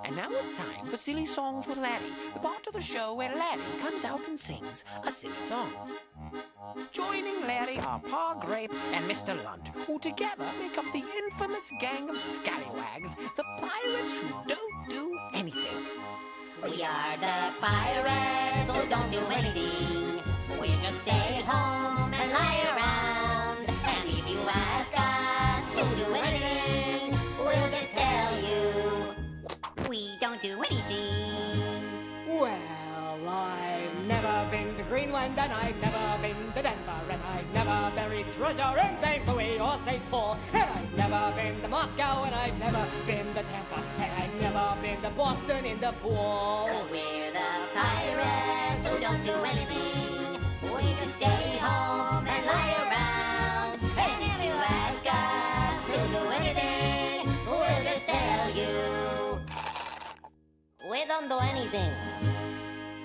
And now it's time for Silly Songs with Larry, the part of the show where Larry comes out and sings a silly song. Joining Larry are Pa Grape and Mr. Lunt, who together make up the infamous gang of scallywags, the pirates who don't do anything. We are the pirates who don't do anything. We just stay at home and lie around. And if you ask us to do anything, we'll just tell you we don't do anything. Well, I've never been to Greenland, and I've never been to Denver, and I've never buried treasure in St. Louis or St. Paul, and I've never been to Moscow, and I've never been to Tampa, and I've never been to Boston in the pool. 'Cause we're the pirates who don't do anything. We just stay home and lie around. And if you ask us to do anything, we'll just tell you we don't do anything.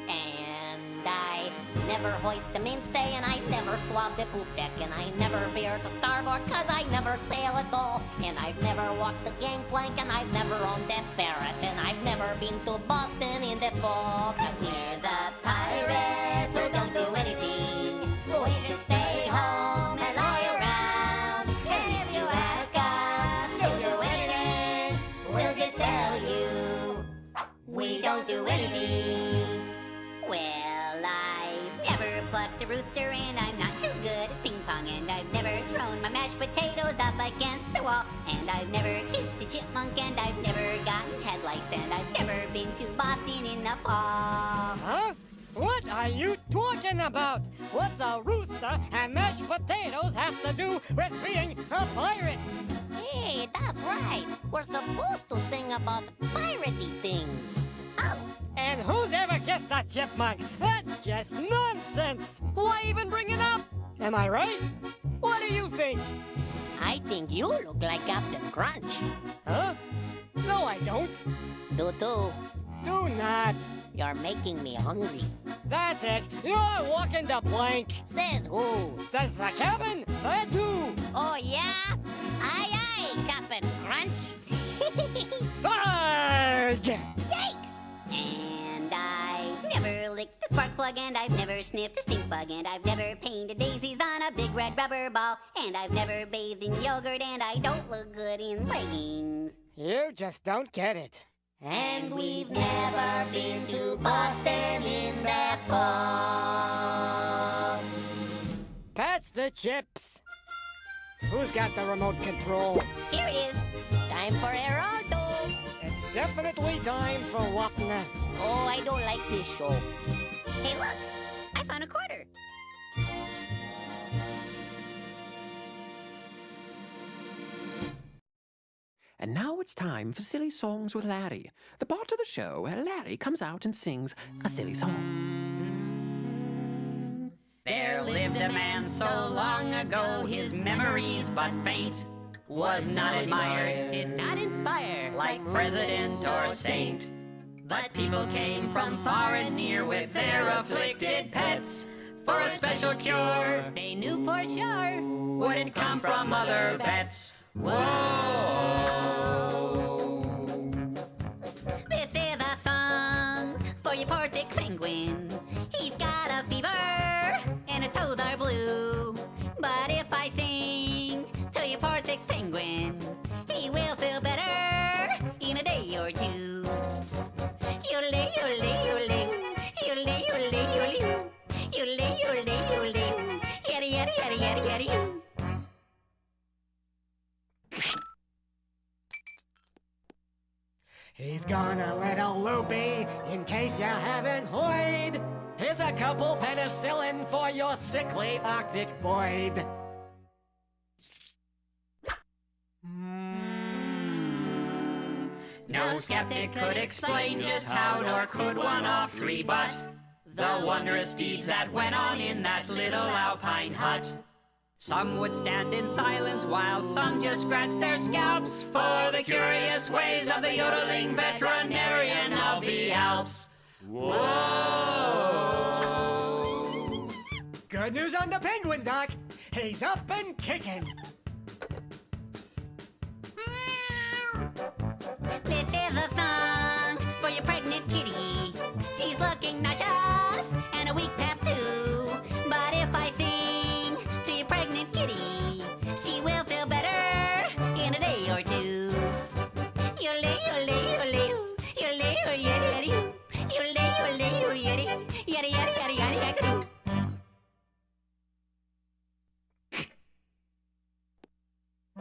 And I never hoist the mainstay, and I never swab the poop deck, and I never veer to starboard, 'cause I never sail at all. And I've never walked the gangplank, and I've never owned that ferret, and I've never been to Boston in the fall. 'Cause we're the pirates who don't do anything. We just stay home and lie around. And if you ask us to do anything, we'll just tell you we don't do anything. Well, I've never plucked a rooster, and I'm not too good at ping pong, and I've never thrown my mashed potatoes up against the wall, and I've never kissed a chipmunk, and I've never gotten head lice, and I've never been to Boston in the fall. Huh? What are you talking about? What's a rooster and mashed potatoes have to do with being a pirate? Hey, that's right. We're supposed to sing about piratey things. Oh. And who's ever kissed a chipmunk? That's just nonsense! Why even bring it up? Am I right? What do you think? I think you look like Captain Crunch. Huh? No, I don't. Do. Do not. You're making me hungry. That's it. You're walking the plank. Says who? Says the cabin. That's who. Oh, yeah? Aye, Captain Crunch. Arrgh! Yikes! And I've never licked a spark plug, and I've never sniffed a stink bug, and I've never painted daisies on a big red rubber ball, and I've never bathed in yogurt, and I don't look good in leggings. You just don't get it. And we've never been to Boston in the fall. Pass the chips. Who's got the remote control? Here it is. Time for Geraldo. It's definitely time for Wapna. Oh, I don't like this show. Hey, look. I found a quarter. And now it's time for Silly Songs with Larry, the part of the show where Larry comes out and sings a silly song. There lived a man so long ago, his memories but faint, was not admired, did not inspire, like president or saint. But people came from far and near with their afflicted pets for a special cure. They knew for sure wouldn't come from other vets. Whoa! This is a song for your poor thick penguin. He's got a fever and his toes are blue. But if I sing to your poor thick penguin, he will feel better in a day or two. Yodelay, yodelay, yodelay, yodelay, yodelay, yodelay, yodelay, yodelay, yodelay, yada yada yada yada yada yada. He's gone a little loopy, in case you haven't heard. Here's a couple penicillin for your sickly Arctic Boyd. No skeptic could explain just how, nor could one oft rebut the wondrous deeds that went on in that little alpine hut. Some would stand in silence while some just scratched their scalps for the curious ways of the yodeling veterinarian of the Alps. Whoa! Good news on the penguin, Doc. He's up and kicking. precious and a weak pap too. But if I think to your pregnant kitty, she will feel better in a day or two. Yole, yole, yole, yole, yole, yole, yole, yole, yole, yada, yada, yada, yada, yada.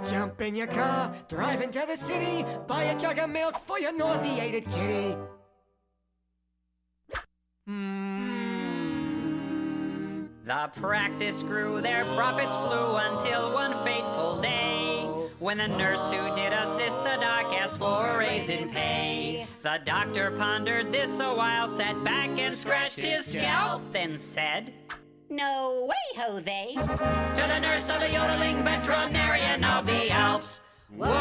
Jump in your car, drive into the city, buy a jug of milk for your nauseated kitty. The practice grew, their profits flew until one fateful day, when the nurse who did assist the doc asked for a raise in pay. The doctor pondered this a while, sat back and scratched his scalp, then said, No way, Jose. to the nurse of the yodeling veterinarian of the Alps, whoa!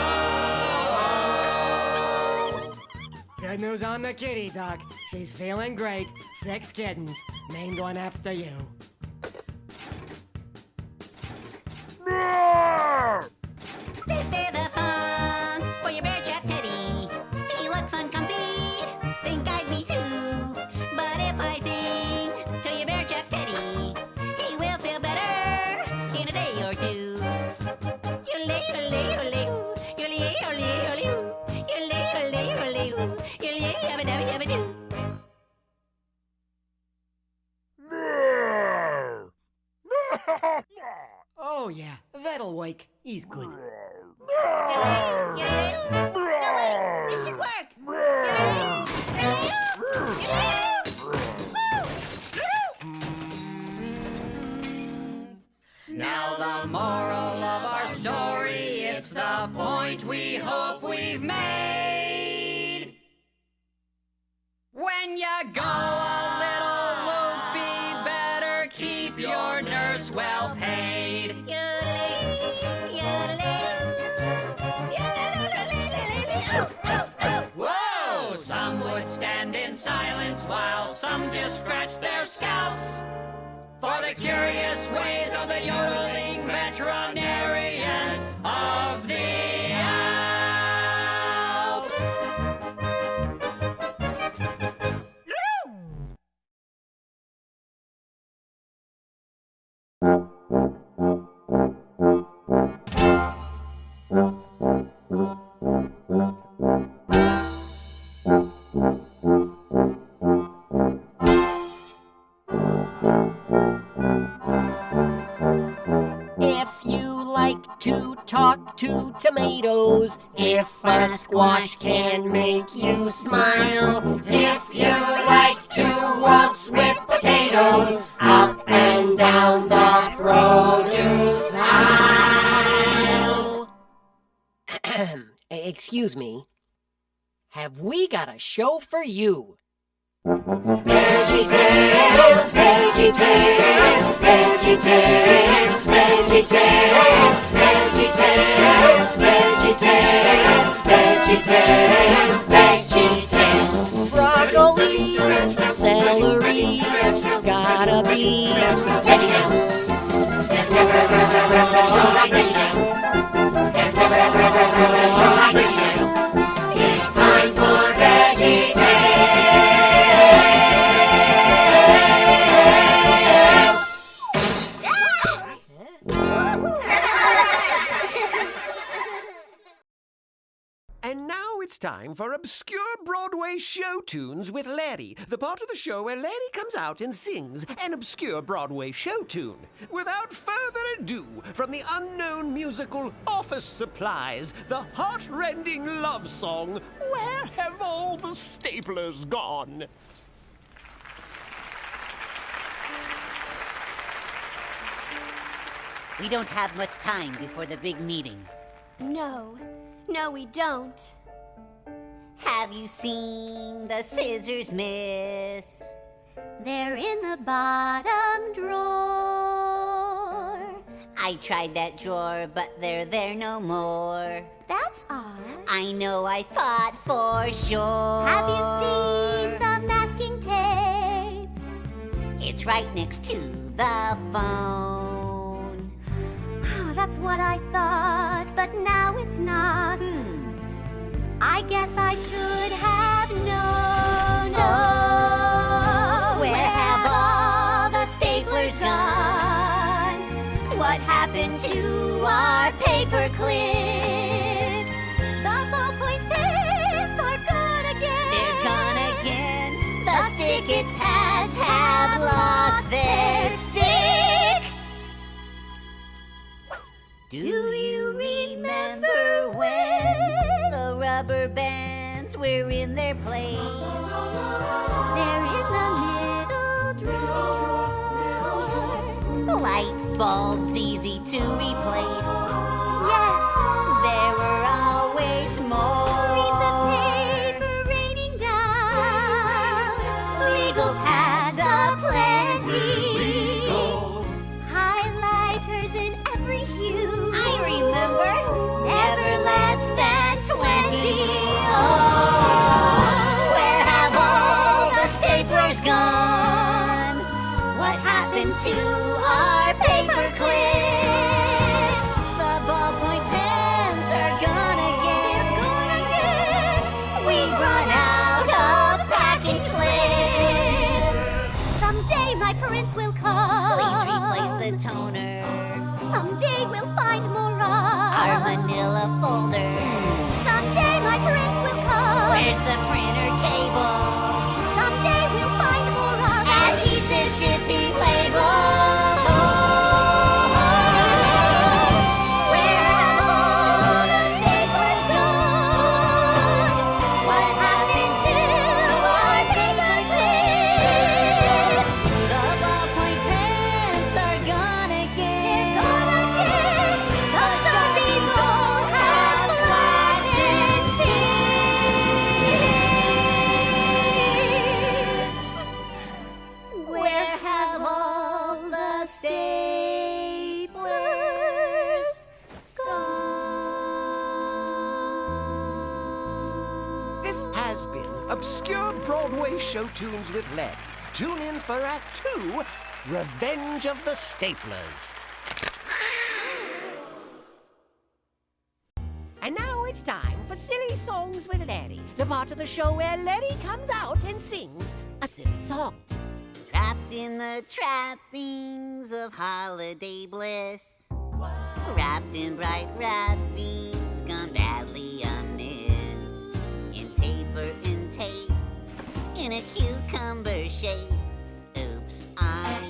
Good news on the kitty, Doc. She's feeling great. 6 kittens, named one after you. This is the song for your bear trap teddy. He looks fun, comfy, think I'd be too. But if I sing to your bear trap teddy, he will feel better in a day or two. Yole, yole, yole, yole, yole, yole, yole, yole, yole, yole, yabba dabba dabba doo. Oh yeah, that'll wake. He's good. Yole, yole. No way, this should work. Yole, yole, Now the moral of our story, it's the point we hope we've made. When you go a little loopy, better keep your nurse well paid. Whoa! Some would stand in silence while some just scratch their scalps for the curious ways of the yodeling veterinarian of the Alps. If you like to talk to tomatoes, if a squash can make you smile, if you like to waltz with potatoes, up and down the produce aisle. Excuse me. Have we got a show for you? VeggieTales, VeggieTales, VeggieTales, VeggieTales, VeggieTales, VeggieTales, VeggieTales, VeggieTales. Broccoli, celery, gotta be VeggieTales. There's never a show like VeggieTales. There's never a show like VeggieTales. It's time for VeggieTales. And now it's time for obscure Broadway show tunes with Larry, the part of the show where Larry comes out and sings an obscure Broadway show tune. Without further ado, from the unknown musical Office Supplies, the heart-rending love song, Where Have All the Staplers Gone? We don't have much time before the big meeting. No, we don't. Have you seen the scissors, miss? They're in the bottom drawer. I tried that drawer, but they're there no more. That's odd. I know, I thought for sure. Have you seen the masking tape? It's right next to the phone. That's what I thought, but now it's not. I guess I should have known. Oh, where to our paper clips. The ballpoint pens are gone again. They're gone again. The stick-it pads have lost their stick. Do you remember when the rubber bands were in their place? They're in the middle drawer. Light bulbs easy to replace. Yes. There were always Reams of more. paper raining down. Legal pads aplenty. Highlighters in every hue. I remember. Never less than 20. Oh, where have all the staplers gone? What happened to our paper clips? The ballpoint pens are gone again. We've run out of packing slips. Someday my prints will come. Please replace the toner. Someday we'll find more Our manila folders. Someday my prints will come. Where's the printer cable? Someday we'll find more Adhesive shipping label. Where have all the staplers gone? What happened to our paper clips? The ballpoint pens are gone again. Gone again. The Sharpies all have flattened tips. Where have all the staplers gone? This has been Obscure Broadway Show Tunes with Larry. Tune in for Act 2, Revenge of the Staplers. And now it's time for Silly Songs with Larry, the part of the show where Larry comes out and sings a silly song. Trapped in the trappings of holiday bliss. Wrapped in bright wrappings, gone badly amiss. In paper and tape, in a cucumber shape. Oops, I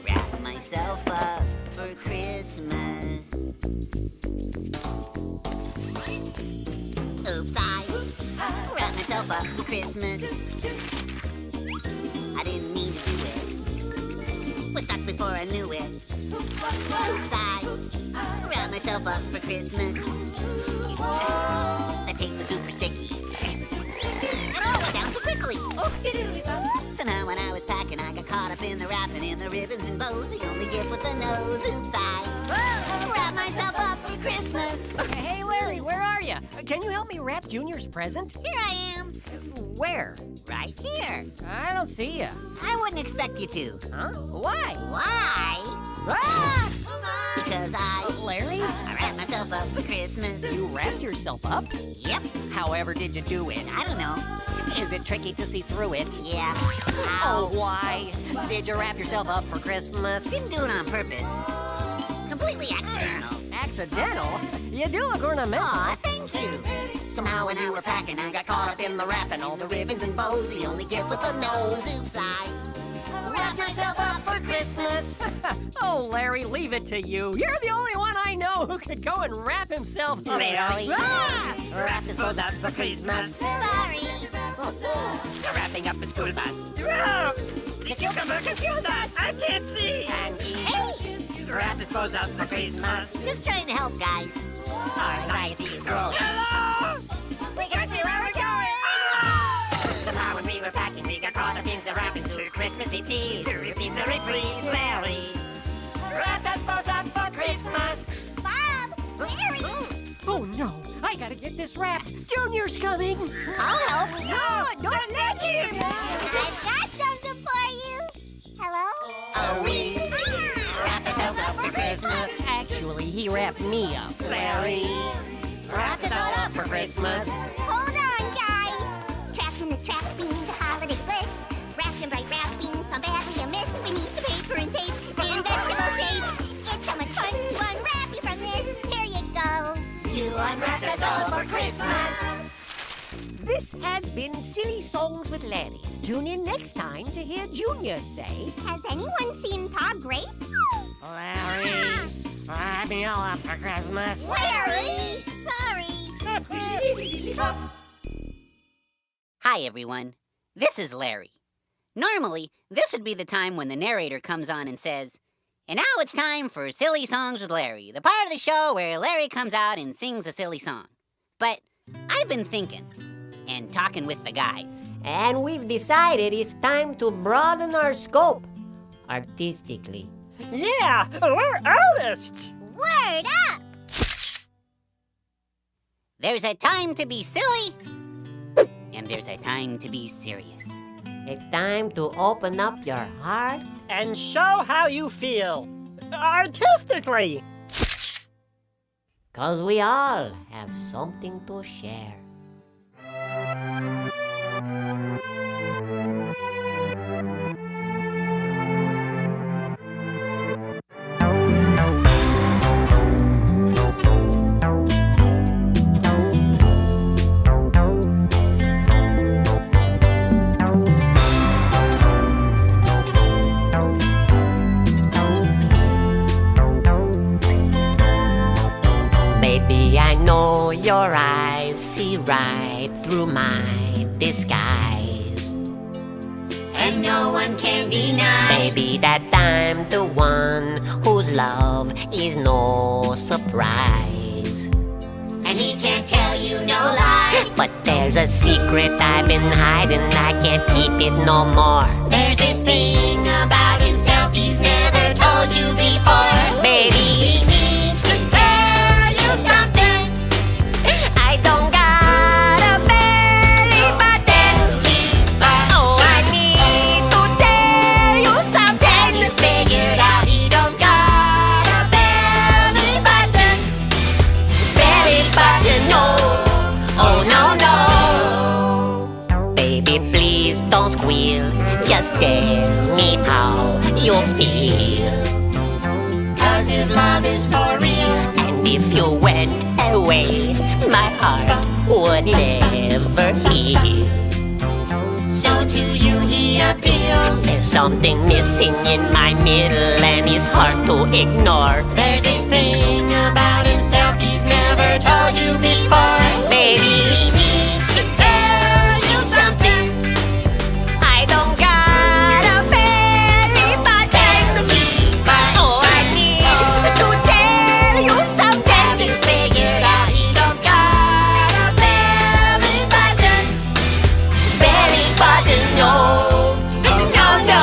wrapped myself up for Christmas. Oops, I wrapped myself up for Christmas. I didn't mean to do it. Was stuck before I knew it. Oops, I wrapped myself up for Christmas. The tape was super sticky. And all went down so quickly. So now when I was packing, I got caught up in the wrapping and the ribbons and bows. The only gift was the nose. Oops, I wrapped myself up for Christmas. Hey, Larry, where are you? Can you help me wrap Junior's present? Here I am. Where? Right here. I don't see you. I wouldn't expect you to. Huh? Why? Why? Ah! Because I Larry? wrapped myself up for Christmas. You wrapped yourself up? Yep. However did you do it? I don't know. Is it tricky to see through it? Yeah. Oh, why? Did you wrap yourself up for Christmas? Didn't do it on purpose. Completely accidental. Accidental? You do look ornamental. Aw, thank you. Somehow when I were packing, I got caught up in the wrapping. All the ribbons and bows, the only gift with a nose. Oops, I wrapped myself up for Christmas. Oh, Larry, leave it to you. You're the only one I know who could go and wrap himself up. Really? Ah! Wrapped his bows up for Christmas. Sorry. Wrapping up a school bus. The cucumber confused us. I can't see. And Hey! wrap his bows up for Christmas. Just trying to help, guys. Our anxiety is growing. Hello! We can't see where we're going. Somehow when we were packing, we got caught up in the wrapping. Two Christmassy peas, pizza reprise, Larry. Wrap his bows up for Christmas. Bob! Larry! Oh, no. I gotta get this wrapped. Junior's coming. I'll help. No, don't let him. I've got something for you. Hello? Oh, we wrap ourselves up for Christmas. Actually, he wrapped me up. Larry, wrap us all up for Christmas. Hold on, guys. Trapped in the trappings of holiday bliss. Wrapped in bright wrappings, found badly amiss. Beneath the paper and tape and vegetable shapes. you unwrapped us all for Christmas. This has been Silly Songs with Larry. Tune in next time to hear Junior say, Has anyone seen Pa Grape? Larry, wrap me all up for Christmas. Larry! Sorry. Hi, everyone. This is Larry. Normally, this would be the time when the narrator comes on and says, and now it's time for Silly Songs with Larry, the part of the show where Larry comes out and sings a silly song. But I've been thinking and talking with the guys. And we've decided it's time to broaden our scope artistically. Yeah, we're artists. Word up! There's a time to be silly, and there's a time to be serious. A time to open up your heart. And show how you feel. Artistically. 'Cause we all have something to share. Baby, I know your eyes see right through my disguise. And no one can deny. Baby, that I'm the one whose love is no surprise. And he can't tell you no lie. But there's a secret I've been hiding, I can't keep it no more. There's this thing about himself he's never told you before. Baby, He needs to tell you something. I don't got a belly button. Oh, I need to tell you something. You figured out he don't got a belly button. Belly button, no. Oh, no, no. Baby, please don't squeal. Just tell me how you feel. 'Cause his love is for real. And if you went away, my heart would never heal. So to you he appeals. There's something missing in my middle, and it's hard to ignore. There's this thing about himself he's never told you before. Baby, He needs to tell you something. I don't got a belly button. Oh, I need to tell you something. You figured out he don't got a belly button. Belly button, no. Oh, no, no.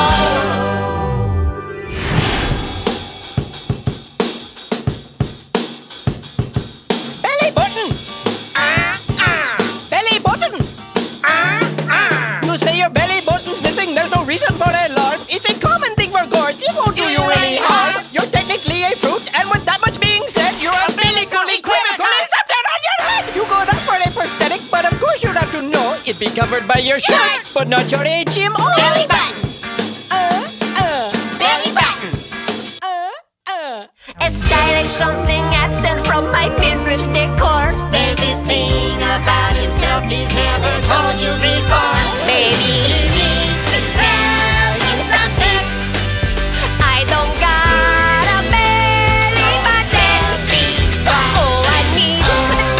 Belly button! Belly button! You say your belly button's missing, there's no reason for alarm. It's a common thing for gourds, it won't do you any harm. You're technically a fruit, and with that much being said, you're umbilically equivocal. Something on your head! You could ask for a prosthetic, but of course you'd have to know it'd be covered by your shirt, but not your HMO. Belly button. Belly button. A stylish something absent from my midriff's decor. There's this thing about himself he's never told you before. Baby, He needs to tell you something. I don't got a belly button. Oh, I need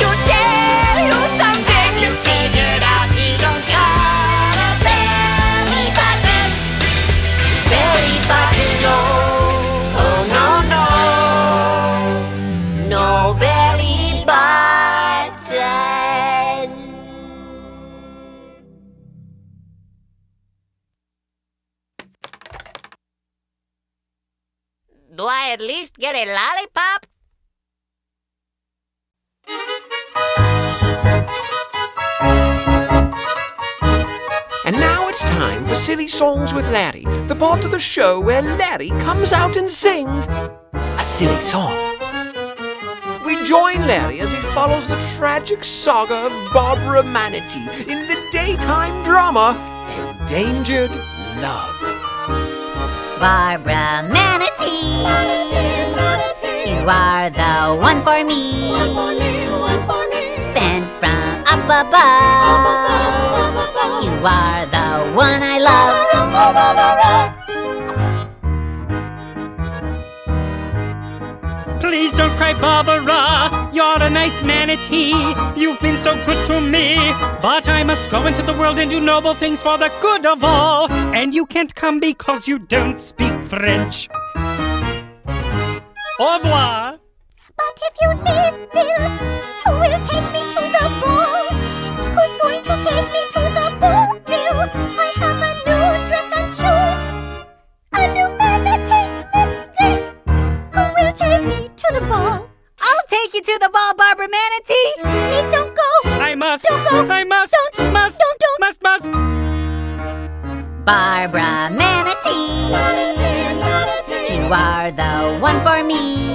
to tell you something. You figured out he don't got a belly button. Belly button, no. Oh, no, no. No belly button. Do I at least get a lollipop? And now it's time for Silly Songs with Larry, the part of the show where Larry comes out and sings a silly song. We join Larry as he follows the tragic saga of Barbara Manatee in the daytime drama Endangered Love. Barbara Manatee. You are the one for me. Sent from up above. You are the one I love. Please don't cry, Barbara. You're a nice manatee. You've been so good to me. But I must go into the world and do noble things for the good of all. And you can't come because you don't speak French. Au revoir. But if you leave, Bill, who will take me to the ball? Who's going to take me to the ball, Bill? I have a new dress and shoes, a new manatee lipstick. Who will take me to the ball? I'll take you to the ball, Barbara Manatee. Please don't go. I must. Don't go. I must. Don't. Must. Don't. Must. Barbara Manatee. You are the one for me.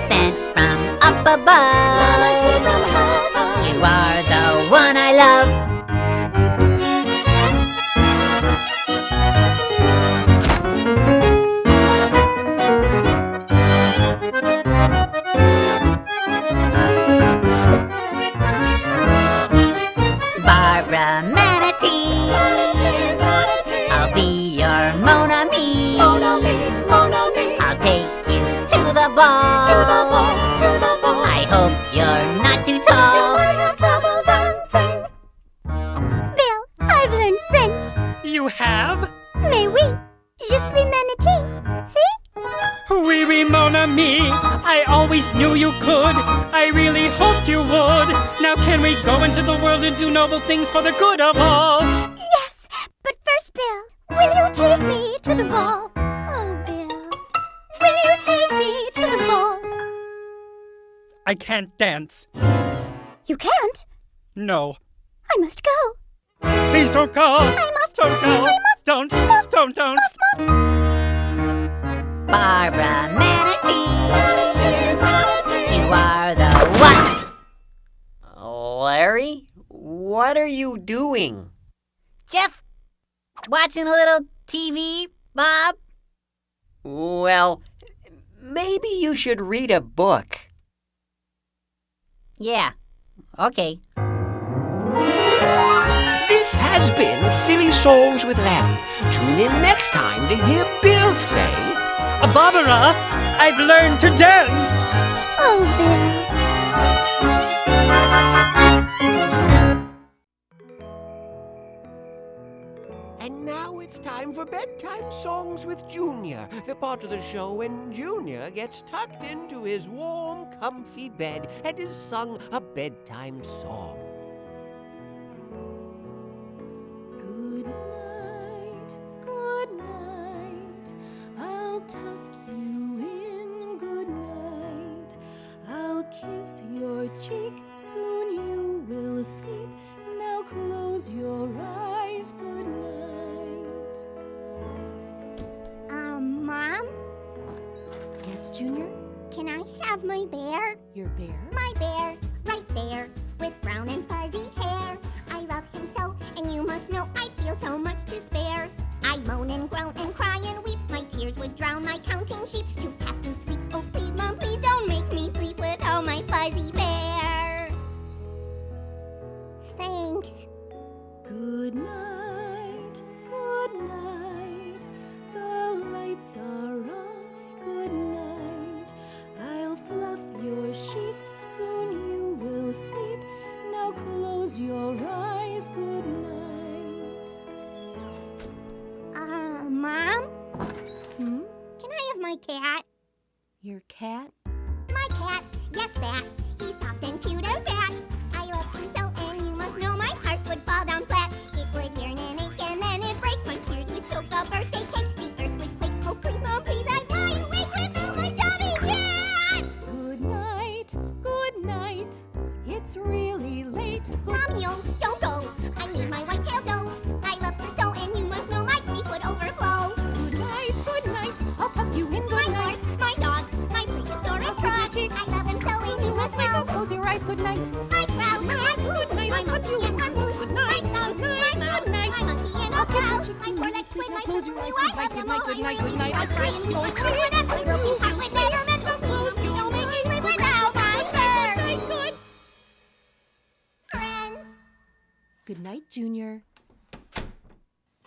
Sent from up above. You are the one I love. Barbara Manatee. I'll be your mon ami. I'll take you to the ball. I hope you're not too tall. Bill, I've learned French. You have? Mais oui, je suis manatee. See? Oui, oui, mon ami. I always knew you could. I really hoped you would. Now can we go into the world and do noble things for the good of all? Yes, but first, Bill, will you take me to the ball? Oh, Bill, will you take me to the ball? I can't dance. You can't. No. I must go. Please don't go. I must. Don't go. I must. Don't. Must. Don't. Must. Barbara Manatee. You are the one. Larry, what are you doing? Jeff, watching a little TV, Bob? Well, maybe you should read a book. Yeah, okay. This has been Silly Songs with Larry. Tune in next time to hear Bill say, Barbara, I've learned to dance. Oh, Bill. And now it's time for Bedtime Songs with Junior, the part of the show when Junior gets tucked into his warm, comfy bed and is sung a bedtime song. Good night, good night. I'll tuck you in. Good night. I'll kiss your cheek. Soon you will sleep. Now close your eyes. Good night. Mom, Yes, Junior? can I have my bear? Your bear? My bear, right there, with brown and fuzzy hair. I love him so, and you must know I feel so much despair. I moan and groan and cry and weep. My tears would drown my counting sheep. To have to sleep, oh please, Mom, please don't make me sleep without my fuzzy bear. Thanks. Good night, good night. The lights are off. Good night. I'll fluff your sheets. Soon you will sleep. Now close your eyes. Good night. Mom, Hmm? can I have my cat? Your cat? My cat, yes, that. He's soft and cute and fat. I love him so, and you must know my heart would fall down flat. It would yearn and ache, and then it'd break. My tears would choke a birthday cake. The earth would quake. Oh, please, Mom, please, I die awake without my chubby cat. Good night, good night. It's really late. Mommy, oh, don't go. I need my white-tailed doe. I love her so, and you must know my grief would overflow. Good night. I'll tuck you in. Good My night. horse, my dog, my prehistoric I'll kiss your frog. cheek. I love him so, and you must know. Close your eyes. Good night. My trout, my goose, Good night. my I'll tuck monkey you in. and our moose, Good my night. skunk, Good my night. mouse, Good night. my monkey and I'll a My poor legs squid, my Close your eyes. I love them all. Good night, good night. I'm crying and going to a broken heart would never meant to lose. Don't make me sleep without my fur. Friends. Good night, Junior.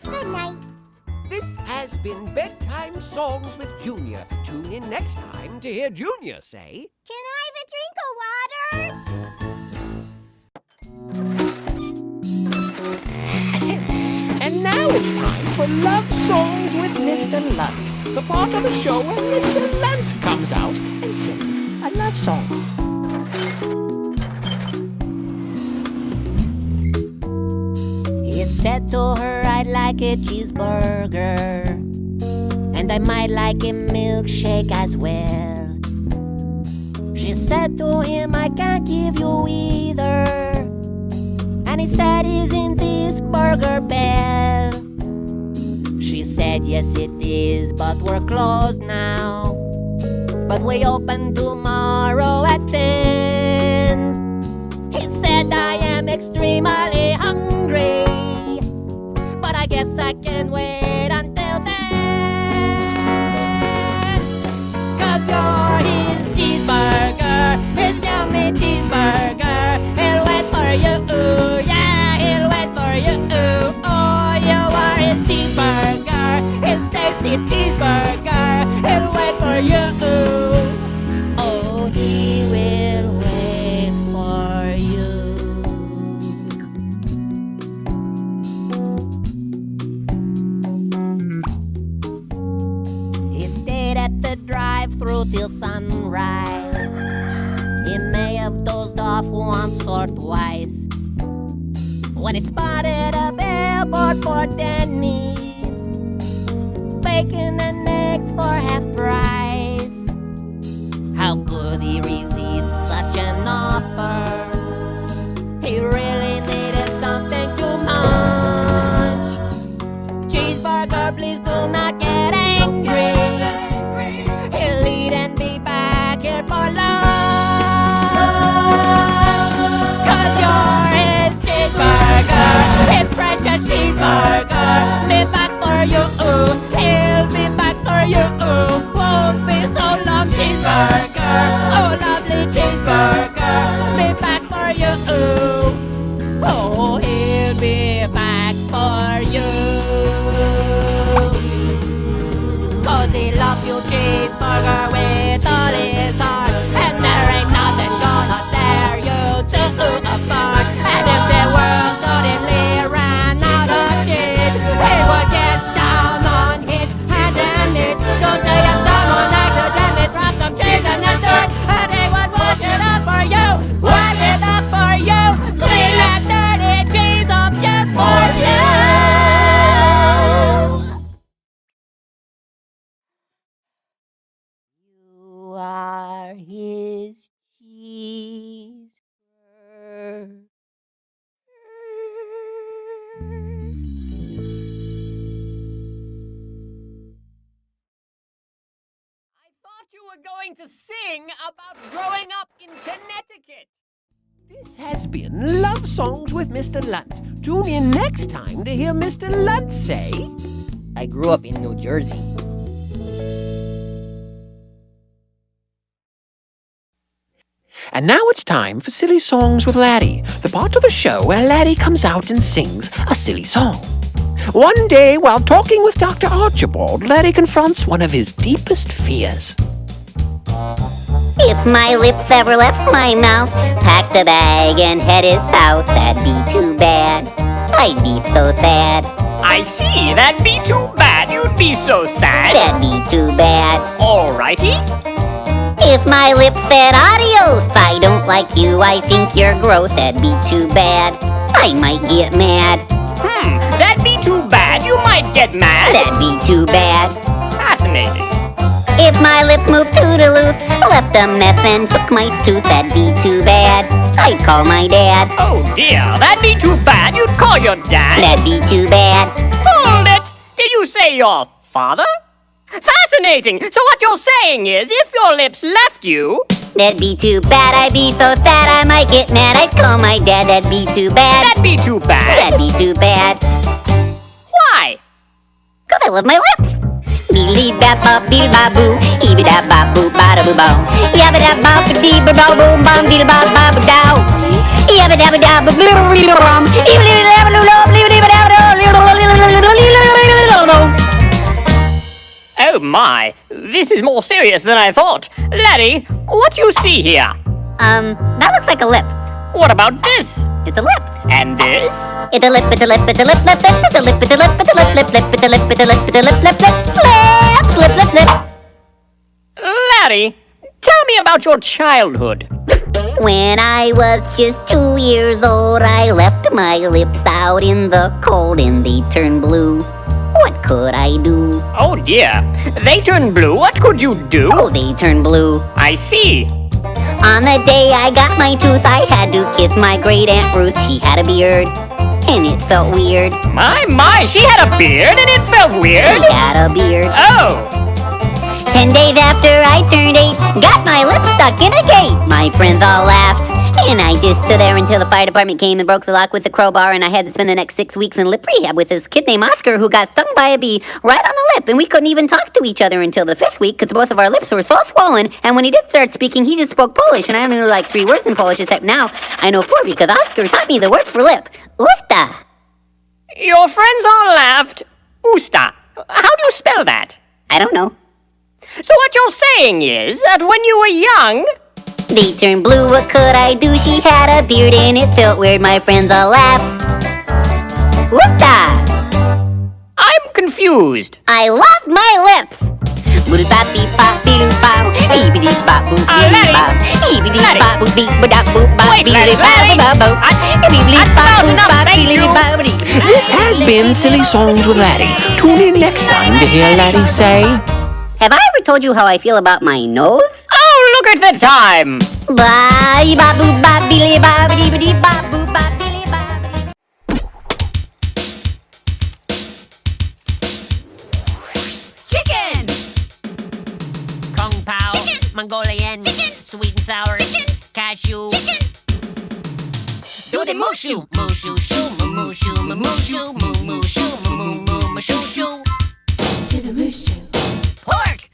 Good night. This has been Bedtime Songs with Junior. Tune in next time to hear Junior say... Can I have a drink of water? And now it's time for Love Songs with Mr. Lunt, the part of the show where Mr. Lunt comes out and sings a love song. He said to her, I'd like a cheeseburger, and I might like a milkshake as well. She said to him, I can't give you either, and he said, isn't this Burger Bell? She said, yes it is, but we're closed now, but we open tomorrow at 10. He said, I am extremely hungry, but I guess I can wait until then. 'Cause you're his cheeseburger, his yummy cheeseburger. He'll wait for you, yeah, he'll wait for you. Oh, you are his cheeseburger, his tasty cheeseburger. He'll wait for you. Oh, he will wait for you. He stayed at the drive-thru till sunrise. He may have dozed off once or twice when he spotted a billboard for Denny's, bacon and eggs for half price. How could he resist such an offer? He really needed something to munch. Cheeseburger, please do not get angry. He'll eat and be back here for lunch. 'Cause you're his cheeseburger, his precious cheeseburger. Be back for you, he'll be back for you. Won't be so long, cheeseburger. Oh, lovely cheeseburger, be back for you. Oh, he'll be back for you. 'Cause he loves you, cheeseburger, with all his heart. And there ain't nothing gonna tear you two apart. And if the world suddenly ran out of cheese, he would get down on his hands and knees. Don't say if someone accidentally dropped some cheese in the dirt, and he would wash it up for you, wipe it up for you, clean that dirty cheese up just for you. You are his cheeseburger. I thought you were going to sing about growing up in Connecticut. This has been Love Songs with Mr. Lunt. Tune in next time to hear Mr. Lunt say... I grew up in New Jersey. And now it's time for Silly Songs with Laddie, the part of the show where Laddie comes out and sings a silly song. One day, while talking with Dr. Archibald, Laddie confronts one of his deepest fears. If my lips ever left my mouth, packed a bag and headed south, that'd be too bad. I'd be so sad. I see, that'd be too bad. You'd be so sad. That'd be too bad. Alrighty. If my lips said adios, I don't like you, I think you're gross, that'd be too bad. I might get mad. That'd be too bad. You might get mad. That'd be too bad. Fascinating. If my lips moved toodaloo, left a mess and took my tooth, that'd be too bad. I'd call my dad. Oh dear, that'd be too bad. You'd call your dad. That'd be too bad. Hold it! Did you say your father? Fascinating! So what you're saying is, if your lips left you... That'd be too bad, I'd be so sad I might get mad. I'd call my dad, that'd be too bad. That'd be too bad. That'd be too bad. Why? feel of my lips. Beedly bap bop beedle bop boo, eeby dap bop boo bada boo bow. Yabba dap bop dee ba bow boom bum beedle bop bop dow. Yabba dabba dab boo boo bum. Oh my, this is more serious than I thought. Laddie, what do you see here? That looks like a lip. What about this? It's a lip. And this? It's a lip, it's a lip, it's a lip, lip, lip, it's a lip, it's a lip, it's a lip, lip, lip, it's a lip, it's a lip, it's a lip, lip, lip, lip, lip, lip. Laddie, tell me about your childhood. When I was just 2 years old, I left my lips out in the cold and they turned blue. What could I do? Oh dear, they turned blue. What could you do? Oh, they turned blue. I see. On the day I got my tooth, I had to kiss my great Aunt Ruth. She had a beard, and it felt weird. My, she had a beard and it felt weird? She had a beard. Oh. 10 days after I turned 8, got my lips stuck in a gate. My friends all laughed, and I just stood there until the fire department came and broke the lock with the crowbar, and I had to spend the next 6 weeks in lip rehab with this kid named Oscar who got stung by a bee right on the lip, and we couldn't even talk to each other until the 5th week because both of our lips were so swollen, and when he did start speaking, he just spoke Polish, and I only knew like 3 words in Polish, except now I know 4 because Oscar taught me the word for lip. Usta. Your friends all laughed. Usta. How do you spell that? I don't know. So what you're saying is that when you were young... They turned blue, what could I do? She had a beard and it felt weird, my friends all laughed. Whoop-da! I'm confused. I love my lips! This has been Silly Songs with Laddie. Tune in next time to hear Laddie say... Have I ever told you how I feel about my nose? Oh, look at the time! Chicken! Kung Pao, Chicken. Mongolian, Chicken. sweet and sour, Chicken. cashew, Chicken! do the mushu, mushu, shoo, mushu, mushu, mushu, mushu, shoo. Do the mushu. Pork,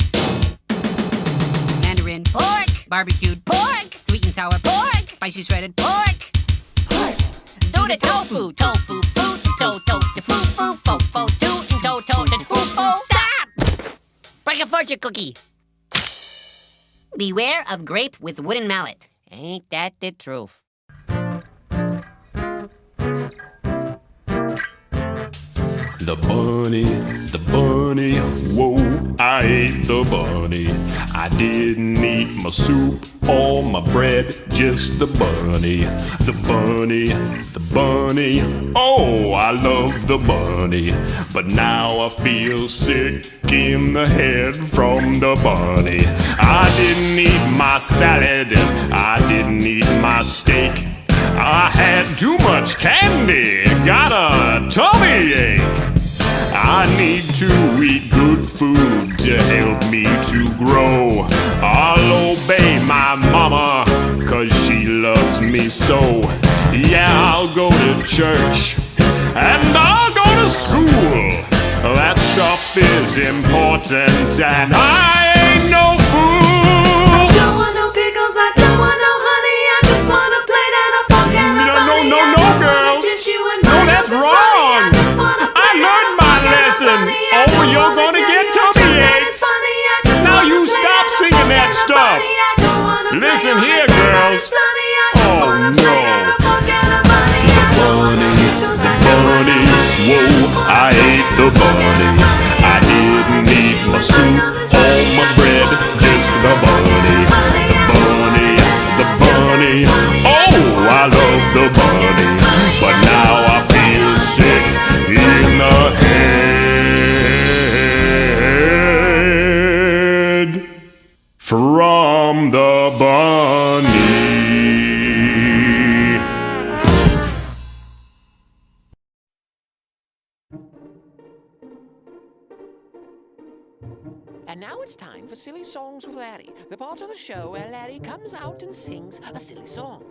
Mandarin pork! barbecued pork, Sweet and sour pork! spicy shredded pork. Pork. Do the tofu, tofu, food, to, the foo, foo, fo, fo, do, and to, the foo, fo. Stop! Break a fortune cookie. Beware of grape with wooden mallet. Ain't that the truth? The bunny, whoa, I ate the bunny. I didn't eat my soup or my bread, just the bunny. The bunny, the bunny, oh, I love the bunny. But now I feel sick in the head from the bunny. I didn't eat my salad and I didn't eat my steak. I had too much candy, got a tummy ache. I need to eat good food to help me to grow. I'll obey my mama, 'cause she loves me so. Yeah, I'll go to church and I'll go to school. That stuff is important and I ain't no fool. I don't want no pickles, I don't want no honey, I just want a plate and a fork and a bunny. No, girls. No, that's wrong. I learned my lesson. Oh, you're gonna get tummy aches. Now you stop singing that stuff. Listen here, girls. Oh, no. The bunny, whoa, I ate the bunny. I didn't eat my soup or my bread, just the bunny. The bunny, the bunny, oh, I love the bunny. But now I feel sick in the head from the bunny. it's time for Silly Songs with Larry, the part of the show where Larry comes out and sings a silly song.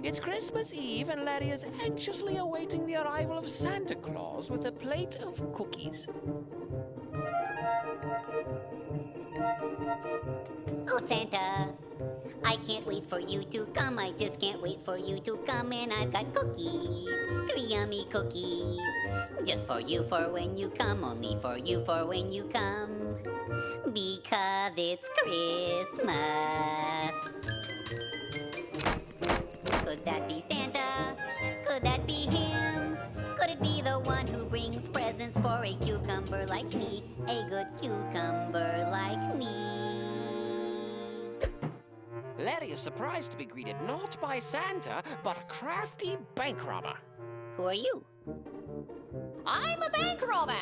It's Christmas Eve, and Larry is anxiously awaiting the arrival of Santa Claus with a plate of cookies. Oh, Santa, I can't wait for you to come. I just can't wait for you to come. And I've got cookies, 3 yummy cookies. Just for you for when you come, only for you for when you come. Because it's Christmas. Could that be Santa? Could that be him? Could it be the one who brings presents for a cucumber like me? A good cucumber like me. Larry is surprised to be greeted not by Santa, but a crafty bank robber. Who are you? I'm a bank robber,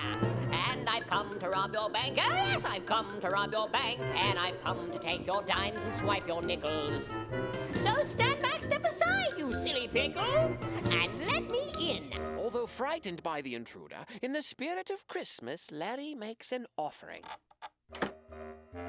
and I've come to rob your bank. Oh, yes, I've come to rob your bank, and I've come to take your dimes and swipe your nickels. So stand back, step aside, you silly pickle, and let me in. Although frightened by the intruder, in the spirit of Christmas, Larry makes an offering.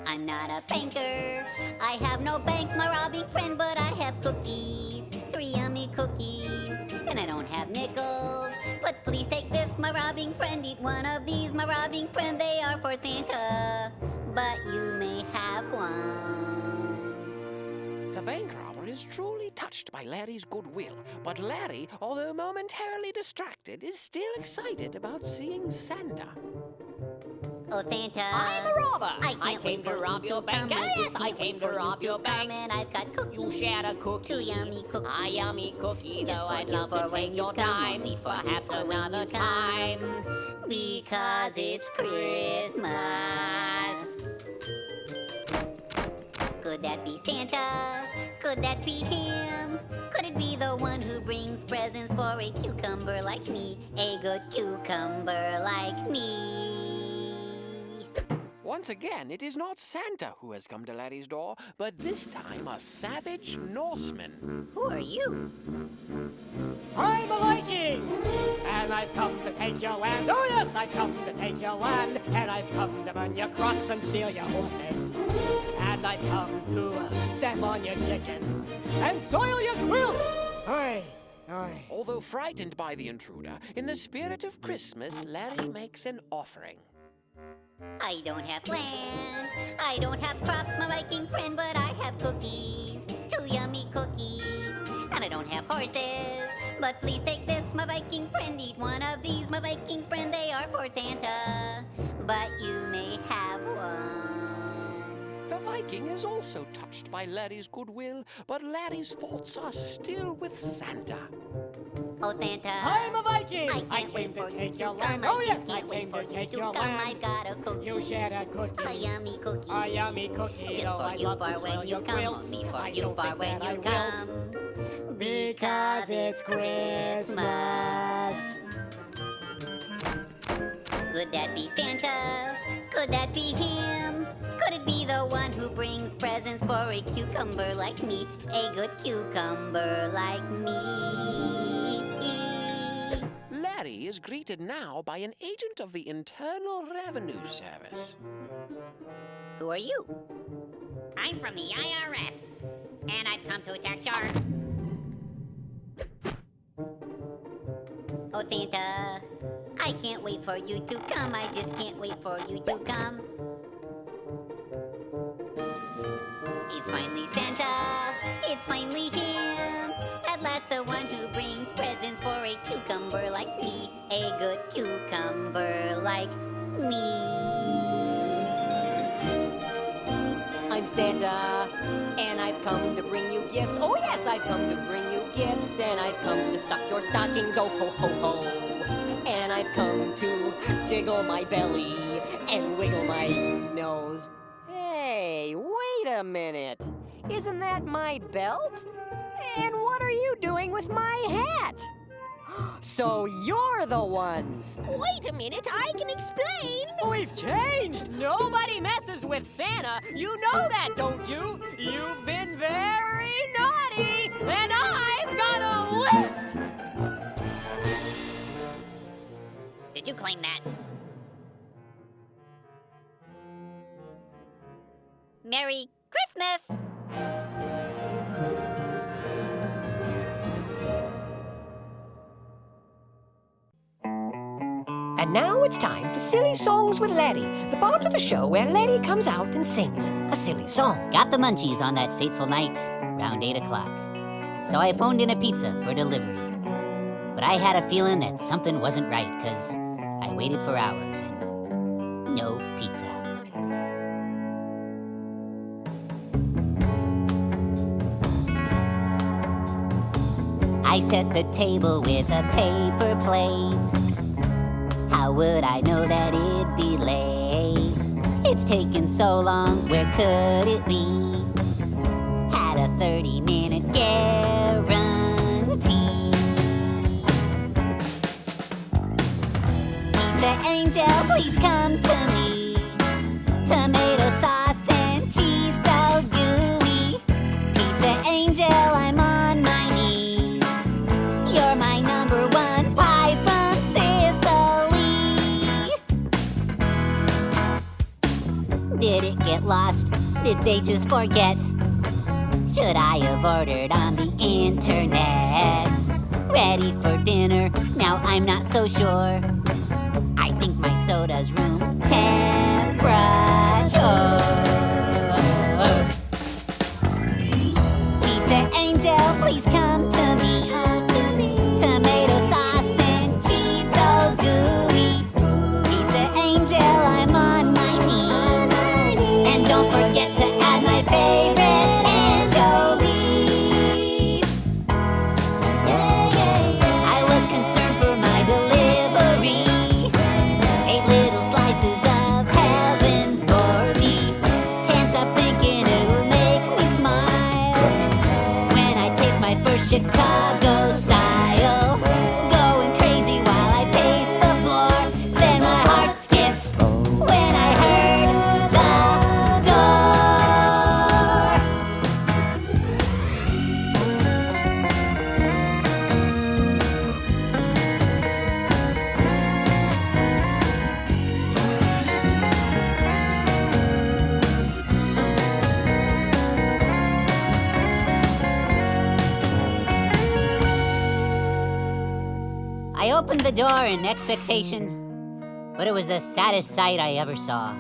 I'm not a banker. I have no bank, my robbing friend, but I have cookies, 3 yummy cookies. And I don't have nickels, but please take this, my robbing friend. Eat one of these, my robbing friend. They are for Santa, but you may have one. The bank robber is truly touched by Larry's goodwill, but Larry, although momentarily distracted, is still excited about seeing Santa. Oh, Santa, I'm a robber. I came to rob your bank. Come. Yes, I came to rob your bank. And I've got cookies. You shared a cookie. 2 yummy cookies. A yummy cookie, Just though for I'd you love for to when take you your come, time, only for perhaps you for when another you come. time. Because it's Christmas. Could that be Santa? Could that be him? Could it be the one who brings presents for a cucumber like me? A good cucumber like me. Once again, it is not Santa who has come to Larry's door, but this time a savage Norseman. Who are you? I'm a Viking, and I've come to take your land. Oh yes, I've come to take your land, and I've come to burn your crops and steal your horses. And I've come to step on your chickens and soil your quilts. Oi, oi. Although frightened by the intruder, in the spirit of Christmas, Larry makes an offering. I don't have land, I don't have crops, my Viking friend, but I have cookies, 2 yummy cookies. And I don't have horses, but please take this, my Viking friend. Eat one of these, my Viking friend. They are for Santa, but you may have one. The Viking is also touched by Larry's goodwill, but Larry's thoughts are still with Santa. Oh, Santa, I'm a Viking. I came came for to you take to your come. land. Oh I yes, just I can't wait came for to you take to your come. land. I've got a cookie. You shared a cookie. A yummy cookie. A yummy cookie. Just though for I'd you love to for soil when your you come, quilts. only for I you don't for think when that I you will. come. Because it's Christmas. Could that be Santa? Could that be him? Could it be the one who brings presents for a cucumber like me? A good cucumber like me. Larry is greeted now by an agent of the Internal Revenue Service. Who are you? I'm from the IRS, and I've come to attack your... Oh, Santa, I can't wait for you to come. I just can't wait for you to come. It's finally Santa. It's finally him. At last, the one who brings presents for a cucumber like me. A good cucumber like me. I'm Santa, and I've come to bring you gifts. Oh yes, I've come to bring you gifts, and I've come to stuff your stockings. Oh ho ho ho! And I've come to jiggle my belly and wiggle my nose. Hey, wait a minute! Isn't that my belt? And what are you doing with my hat? So you're the ones! Wait a minute, I can explain. We've changed. Nobody messes with Santa. You know that, don't you? You've been very naughty, and I've got a list! Did you claim that? Merry Christmas! And now it's time for Silly Songs with Laddie, the part of the show where Laddie comes out and sings a silly song. Got the munchies on that fateful night, round 8 o'clock. So I phoned in a pizza for delivery. But I had a feeling that something wasn't right, 'cause I waited for hours and no pizza. I set the table with a paper plate. How would I know that it'd be late? It's taken so long, where could it be? Had a 30-minute guarantee. Pizza angel, please come to me. Tomato sauce and cheese so gooey. Pizza angel, I'm on my knees. You're my number one pie from Sicily. Did it get lost? Did they just forget? Should I have ordered on the internet? Ready for dinner, now I'm not so sure. I think my soda's room temperature. Pizza angel, please come to me. Tomato sauce and cheese so gooey. Pizza angel, I'm on my knees. And don't forget to add my favorite anchovies. I was concerned for my delivery. 8 little slices of heaven for me. Can't stop thinking it'll make me smile when I taste my first Chicago style. Going crazy while I pace the floor. Then my heart skipped when I heard the door. I opened the door in expectation, but it was the saddest sight I ever saw.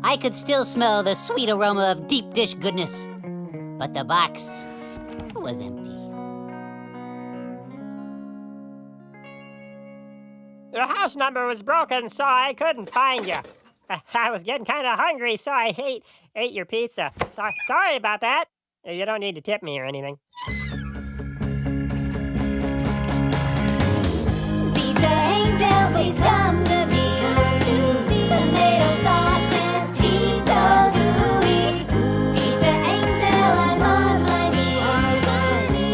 I could still smell the sweet aroma of deep dish goodness, but the box was empty. Your house number was broken, so I couldn't find you. I was getting kind of hungry, so I ate your pizza. Sorry about that. You don't need to tip me or anything. Pizza angel, please come to me. Tomato sauce and cheese so gooey. Pizza angel, I'm on my knees.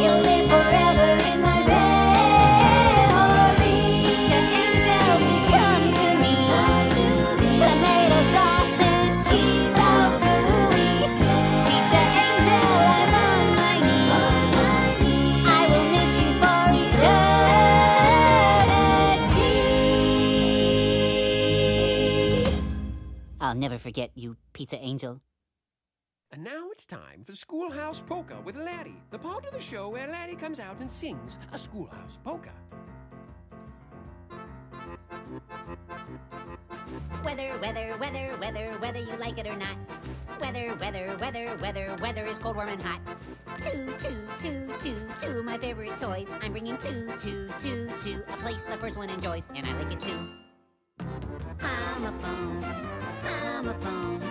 You'll live forever in my memory. Pizza angel, please come to me. Tomato sauce and cheese so gooey. Pizza angel, I'm on my knees. I will miss you for eternity. I'll never forget you, Pizza Angel. And now it's time for Schoolhouse Polka with Laddie, the part of the show where Laddie comes out and sings a schoolhouse polka. Whether you like it or not. Weather is cold, warm, and hot. Two, my favorite toys. I'm bringing two, a place the first one enjoys, and I like it too. Homophones,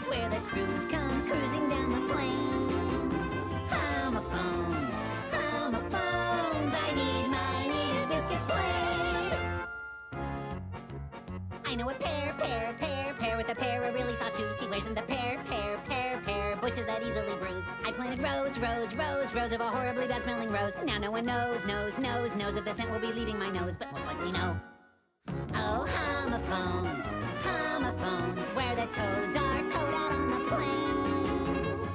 where the crews come cruising down the plain. Homophones, I need my needed biscuits plain. I know a pear with a pair of really soft shoes. He wears in the pear, bushes that easily bruise. I planted rows of a horribly bad smelling rose. Now no one knows if the scent will be leaving my nose, but most likely no. Oh, homophones, where the toads are towed out on the plain.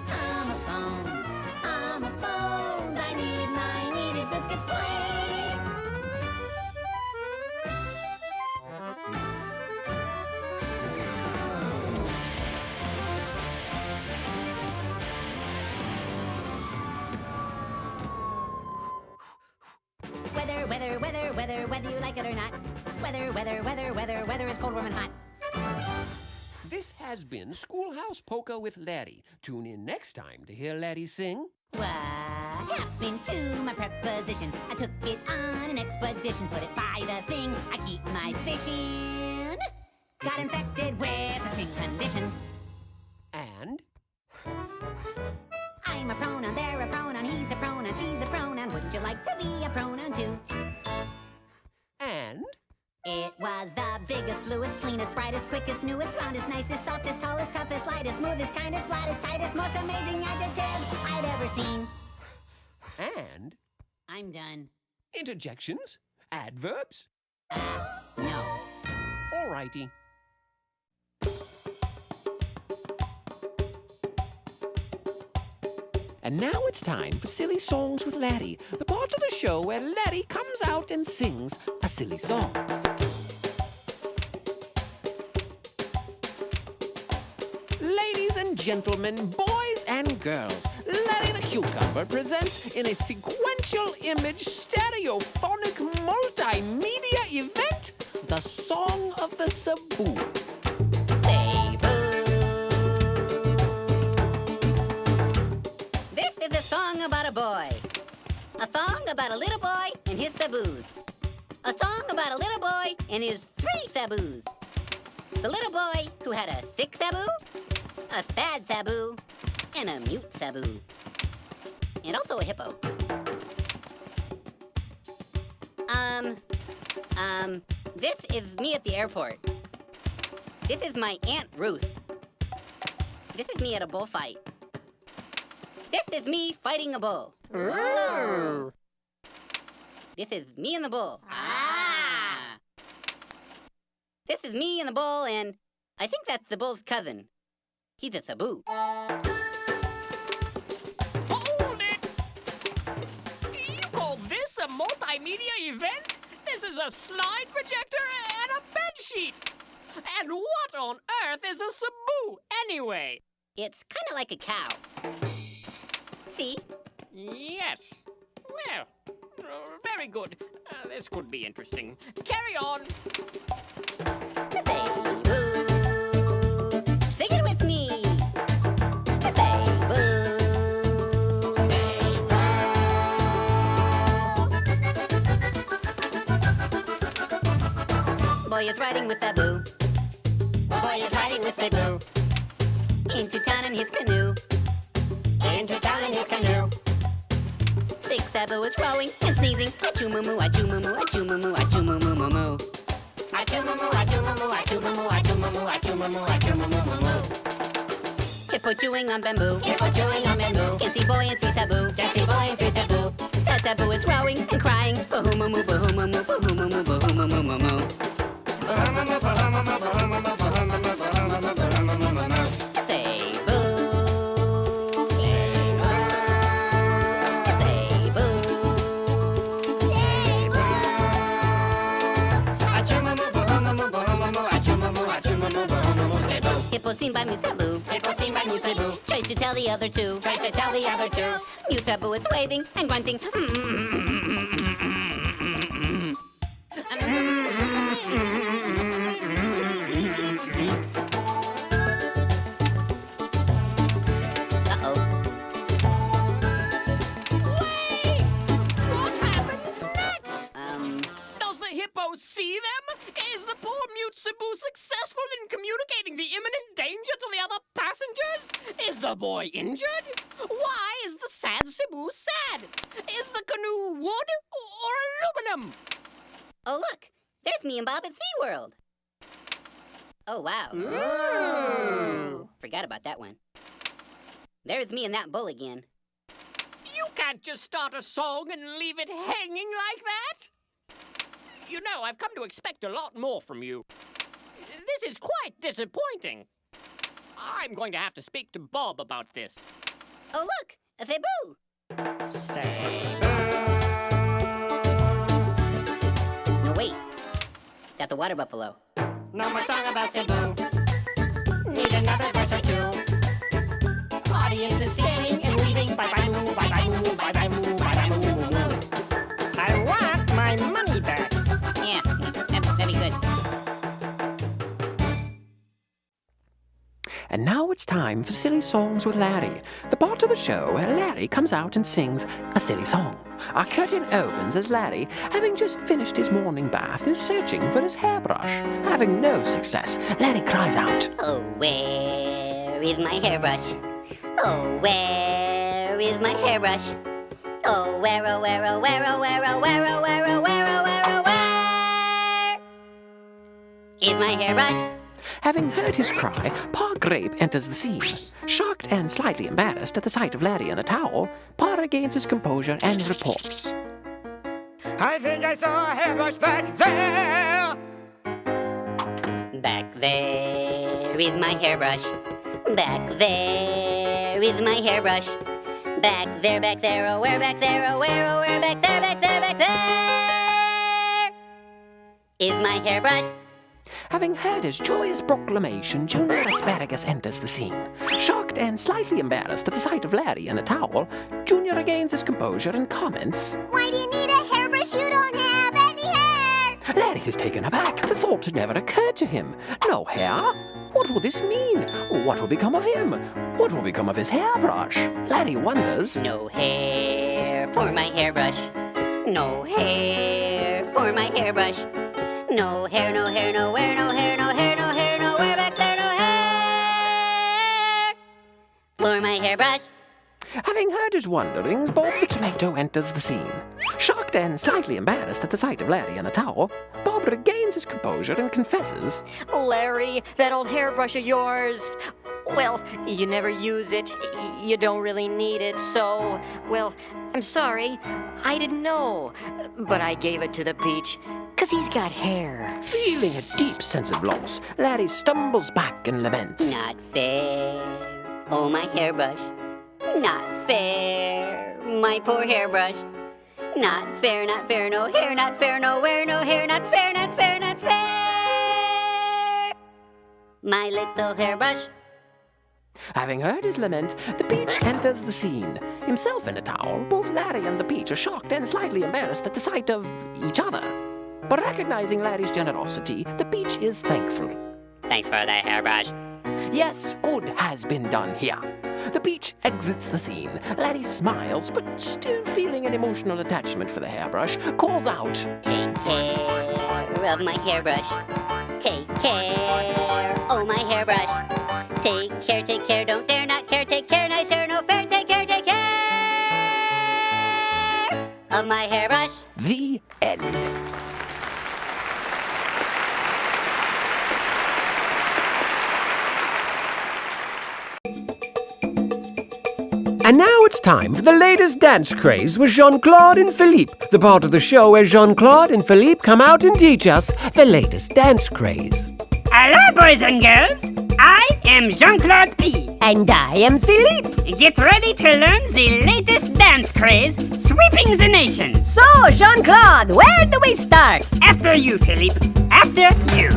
Homophones, I need my needed biscuits plain. weather, whether you like it or not. Weather is cold, warm, and hot. This has been Schoolhouse Polka with Larry. Tune in next time to hear Larry sing. What happened to my preposition? I took it on an expedition, put it by the thing. I keep my fishing. Got infected with a spring condition. And I'm a pronoun, they're a pronoun, he's a pronoun, she's a pronoun. Wouldn't you like to be a pronoun too? and It was the biggest, fluest, cleanest, brightest, quickest, newest, roundest, nicest, softest, tallest, toughest, lightest, smoothest, kindest, flattest, tightest, most amazing adjective I'd ever seen. and I'm done. interjections, adverbs. No. Alrighty. And now it's time for Silly Songs with Larry, the part of the show where Larry comes out and sings a silly song. Ladies and gentlemen, boys and girls, Larry the Cucumber presents in a sequential image stereophonic multimedia event the Song of the Cebu. This is a song about a boy. A song about a little boy and his saboos. A song about a little boy and his 3 saboos. The little boy who had a sick saboo, a sad saboo, and a mute saboo. And also a hippo. This is me at the airport. This is my Aunt Ruth. This is me at a bullfight. This is me fighting a bull. This is me and the bull. This is me and the bull, and I think that's the bull's cousin. He's a saboo. Hold it! You call this a multimedia event? This is a slide projector and a bedsheet. And what on earth is a saboo, anyway? It's kind of like a cow. See? Yes. Well, very good. This could be interesting. Carry on. Sing it with me. Boy is riding with Sabu. Boy is riding with Sabu. Into town in his canoe. Into town in his canoe. 6 Sabu is rowing and sneezing. Achoo moo moo, achoo moo moo, achoo moo moo, achoo moo moo moo moo. Achoo moo moo, achoo moo moo, achoo moo moo, achoo moo moo, achoo moo moo, achoo moo moo moo moo. Hippo chewing on bamboo. Hippo chewing on bamboo. Can see boy and 3 Sabu. Can see boy and 3 Sabu. Sad Sabu is rowing and crying. Bahoo moo moo, bahoo moo moo, bahoo moo moo, bahoo moo moo moo moo. Hippo seen by Mute Sabu. Hippo seen by Mute Sabu. Tries to tell the other 2. Tries to tell the other 2. Mute Sabu is waving and grunting. See them? Is the poor mute Cebu successful in communicating the imminent danger to the other passengers? Is the boy injured? Why is the sad Cebu sad? Is the canoe wood or aluminum? Oh, look! There's me and Bob at SeaWorld. Oh, wow. Ooh. Forgot about that one. There's me and that bull again. You can't just start a song and leave it hanging like that. You know, I've come to expect a lot more from you. This is quite disappointing. I'm going to have to speak to Bob about this. Oh, look! A Cebu! No, wait. That's a water buffalo. No more song about Cebu. Need another verse or 2. Audience is standing and leaving. Bye-bye moo, bye-bye moo, bye-bye moo, bye-bye moo, moo, moo. I want my money back. time for Silly Songs with Larry, the part of the show where Larry comes out and sings a silly song. Our curtain opens as Larry, having just finished his morning bath, is searching for his hairbrush. Having no success, Larry cries out, Oh, where is my hairbrush? Oh, where is my hairbrush? Oh, where, oh, where, oh, where, oh, where, oh, where, oh, where, oh, where, oh, where, oh, where is my hairbrush? Having heard his cry, Pa Grape enters the scene. Shocked and slightly embarrassed at the sight of Larry in a towel, Pa regains his composure and reports. I think I saw a hairbrush back there. Back there is my hairbrush. Back there is my hairbrush. Back there, oh, where back there, oh, where, back there, back there, back there is my hairbrush. Having heard his joyous proclamation, Junior Asparagus enters the scene. Shocked and slightly embarrassed at the sight of Larry in a towel, Junior regains his composure and comments, Why do you need a hairbrush? You don't have any hair. Larry is taken aback. The thought had never occurred to him. No hair? What will this mean? What will become of him? What will become of his hairbrush? Larry wonders. No hair for my hairbrush. No hair for my hairbrush. No hair, no hair, nowhere, no hair, no hair, no hair, nowhere, back there, no hair for my hairbrush. Having heard his wonderings, Bob the Tomato enters the scene. Shocked and slightly embarrassed at the sight of Larry in a towel, Bob regains his composure and confesses, Larry, that old hairbrush of yours, well, you never use it. You don't really need it, so, well, I'm sorry. I didn't know. But I gave it to the Peach, 'cause he's got hair. Feeling a deep sense of loss, Larry stumbles back and laments. Not fair, oh my hairbrush. Not fair, my poor hairbrush. Not fair, no hair, not fair, nowhere, no hair, not fair, not fair, not fair. My little hairbrush. Having heard his lament, the Peach enters the scene. Himself in a towel, both Larry and the Peach are shocked and slightly embarrassed at the sight of each other. But recognizing Larry's generosity, the Peach is thankful. Thanks for the hairbrush. Yes, good has been done here. The Peach exits the scene. Larry smiles, but still feeling an emotional attachment for the hairbrush, calls out, Take care of my hairbrush. Take care, oh my hairbrush. Take care, don't dare not care. Take care, nice hair, no fair. Take care of my hairbrush. The end. And now it's time for the latest dance craze with Jean-Claude and Philippe, the part of the show where Jean-Claude and Philippe come out and teach us the latest dance craze. Hello, boys and girls. I am Jean-Claude P. And I am Philippe. Get ready to learn the latest dance craze sweeping the nation. So, Jean-Claude, where do we start? After you, Philippe. After you.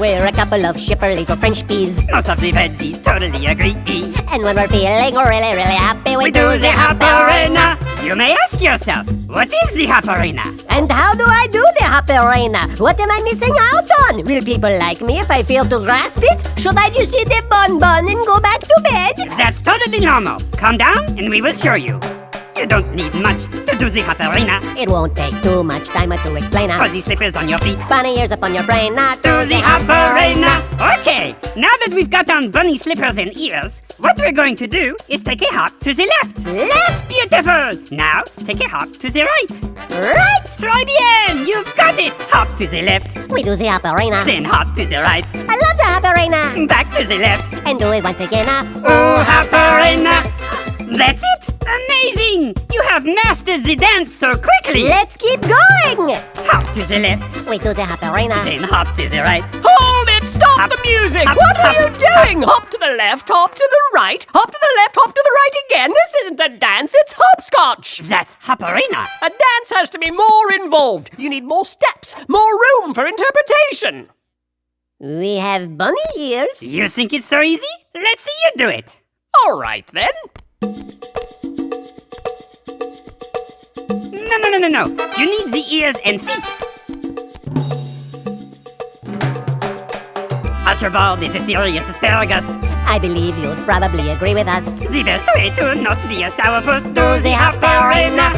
We're a couple of shipper little French peas. Most of the veggies totally agree. And when we're feeling really, really happy, we do the Hopperina. You may ask yourself, what is the Hopperina? And how do I do the Hopperina? What am I missing out on? Will people like me if I fail to grasp it? Should I just eat a bonbon and go back to bed? That's totally normal. Calm down and we will show you. You don't need much to do the Hopperina. It won't take too much time to explain. Fuzzy slippers on your feet. Bunny ears up on your brain. Do the Hopperina. Okay, now that we've got on bunny slippers and ears, what we're going to do is take a hop to the left. Left? Beautiful. Now, take a hop to the right. Right? Très bien. You've got it. Hop to the left. We do the Hopperina. Then hop to the right. I love the Hopperina. Back to the left. And do it once again. Oh, Hopperina. That's it. Amazing. You have mastered the dance so quickly. Let's keep going. Hop to the left. We do the Hopperina. Then hop to the right. Hold it! Stop Hop, the music! hop, What are hop, you doing? Hop to the left, hop to the right, hop to the left, hop to the right again. This isn't a dance, it's hopscotch. That's Hopperina. A dance has to be more involved. You need more steps, more room for interpretation. We have bunny ears. You think it's so easy? Let's see you do it. All right, then. No. You need the ears and feet. Archibald is a serious asparagus. I believe you'd probably agree with us. The best way to not be a sourpuss, do the hopperina.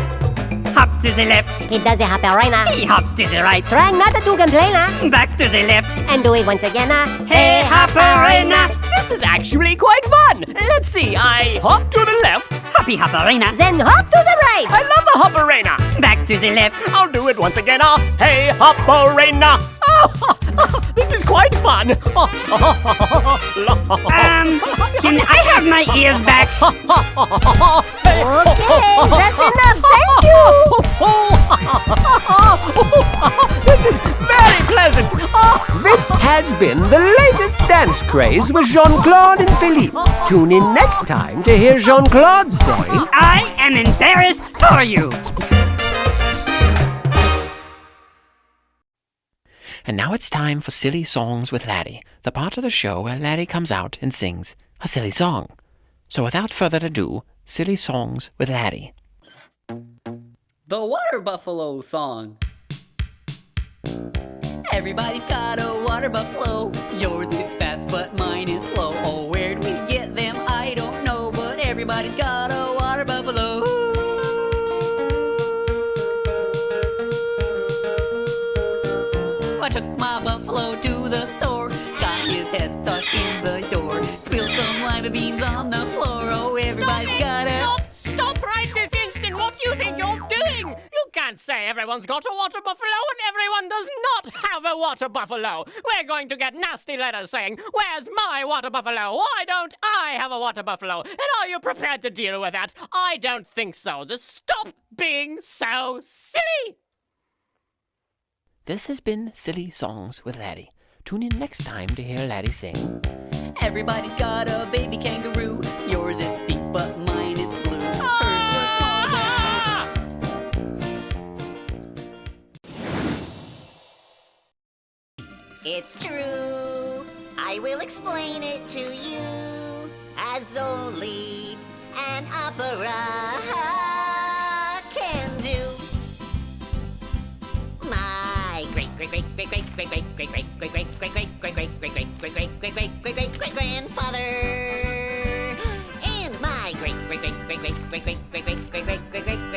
Hop to the left, He does a hopperina. he hops to the right, Trying not to complain, back to the left. and do it once again, Hey, hopperina. This is actually quite fun. Let's see, I hop to the left. Hoppy hopperina. Then hop to the right. I love the hopperina. Back to the left. I'll do it once again. Hey, hopperina. This is quite fun. Can I have my ears back? Okay, that's enough. Thank you. This is very pleasant. This has been the latest dance craze with Jean-Claude and Philippe. Tune in next time to hear Jean-Claude say, I am embarrassed for you. And now it's time for Silly Songs with Laddie, the part of the show where Laddie comes out and sings a silly song. So without further ado, Silly Songs with Laddie. The water buffalo song. Everybody's got a water buffalo. Yours is fast, but mine is slow. Oh, where'd we get them? I don't know, but everybody's got a water buffalo. I took my buffalo to the store, got his head stuck in the door, spilled some lima beans on the floor. Oh, everybody's got a... Stop right this instant! What do you think you're doing? You can't say everyone's got a water buffalo and everyone does not have a water buffalo. We're going to get nasty letters saying, where's my water buffalo? Why don't I have a water buffalo? And are you prepared to deal with that? I don't think so. Just stop being so silly! This has been Silly Songs with Laddie. Tune in next time to hear Laddie sing. Everybody's got a baby kangaroo. Yours is pink, but mine is blue. Hers was small, It's true, I will explain it to you as only an opera can do. My great grandfather and my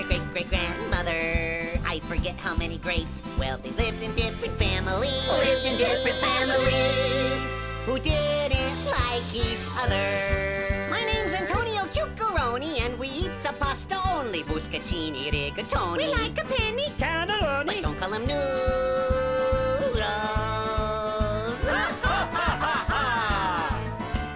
great grandmother. I forget how many greats. Well, they lived in different families. Who didn't like each other. My name's Antonio Cuccaroni, and we eat some pasta only. Buscatini, rigatoni. We like a penny cannelloni. But don't call them noodles.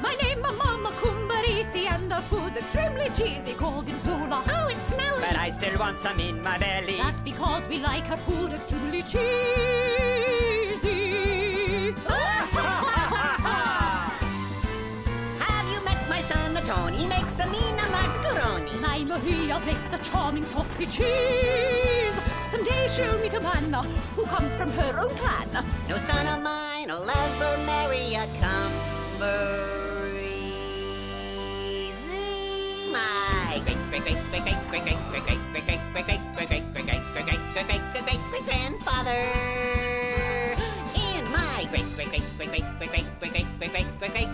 My name is Mama Cumbarisi, and our food's extremely cheesy, called Inzola. Oh, it's smelly. But I still want some in my belly. That's because we like our food extremely cheesy. Have you met my son, Tony? He makes a mean macaroni. My Maria makes a charming saucy cheese. Someday she'll meet a man who comes from her own clan. No son of mine will ever marry a Cumbarisi. My great-grandfather and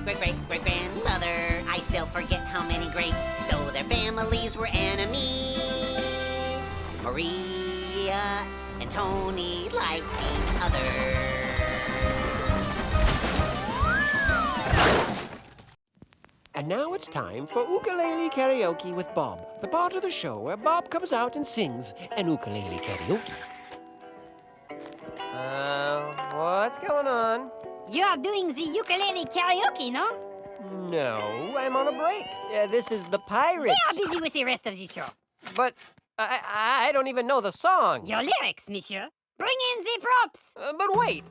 my great-grandmother. I still forget how many greats, though their families were enemies. Maria and Tony liked each other. And now it's time for ukulele karaoke with Bob, the part of the show where Bob comes out and sings an ukulele karaoke. What's going on? You're doing the ukulele karaoke, no? No, I'm on a break. This is the Pirates. We are busy with the rest of the show. But I don't even know the song. Your lyrics, monsieur. Bring in the props. But wait,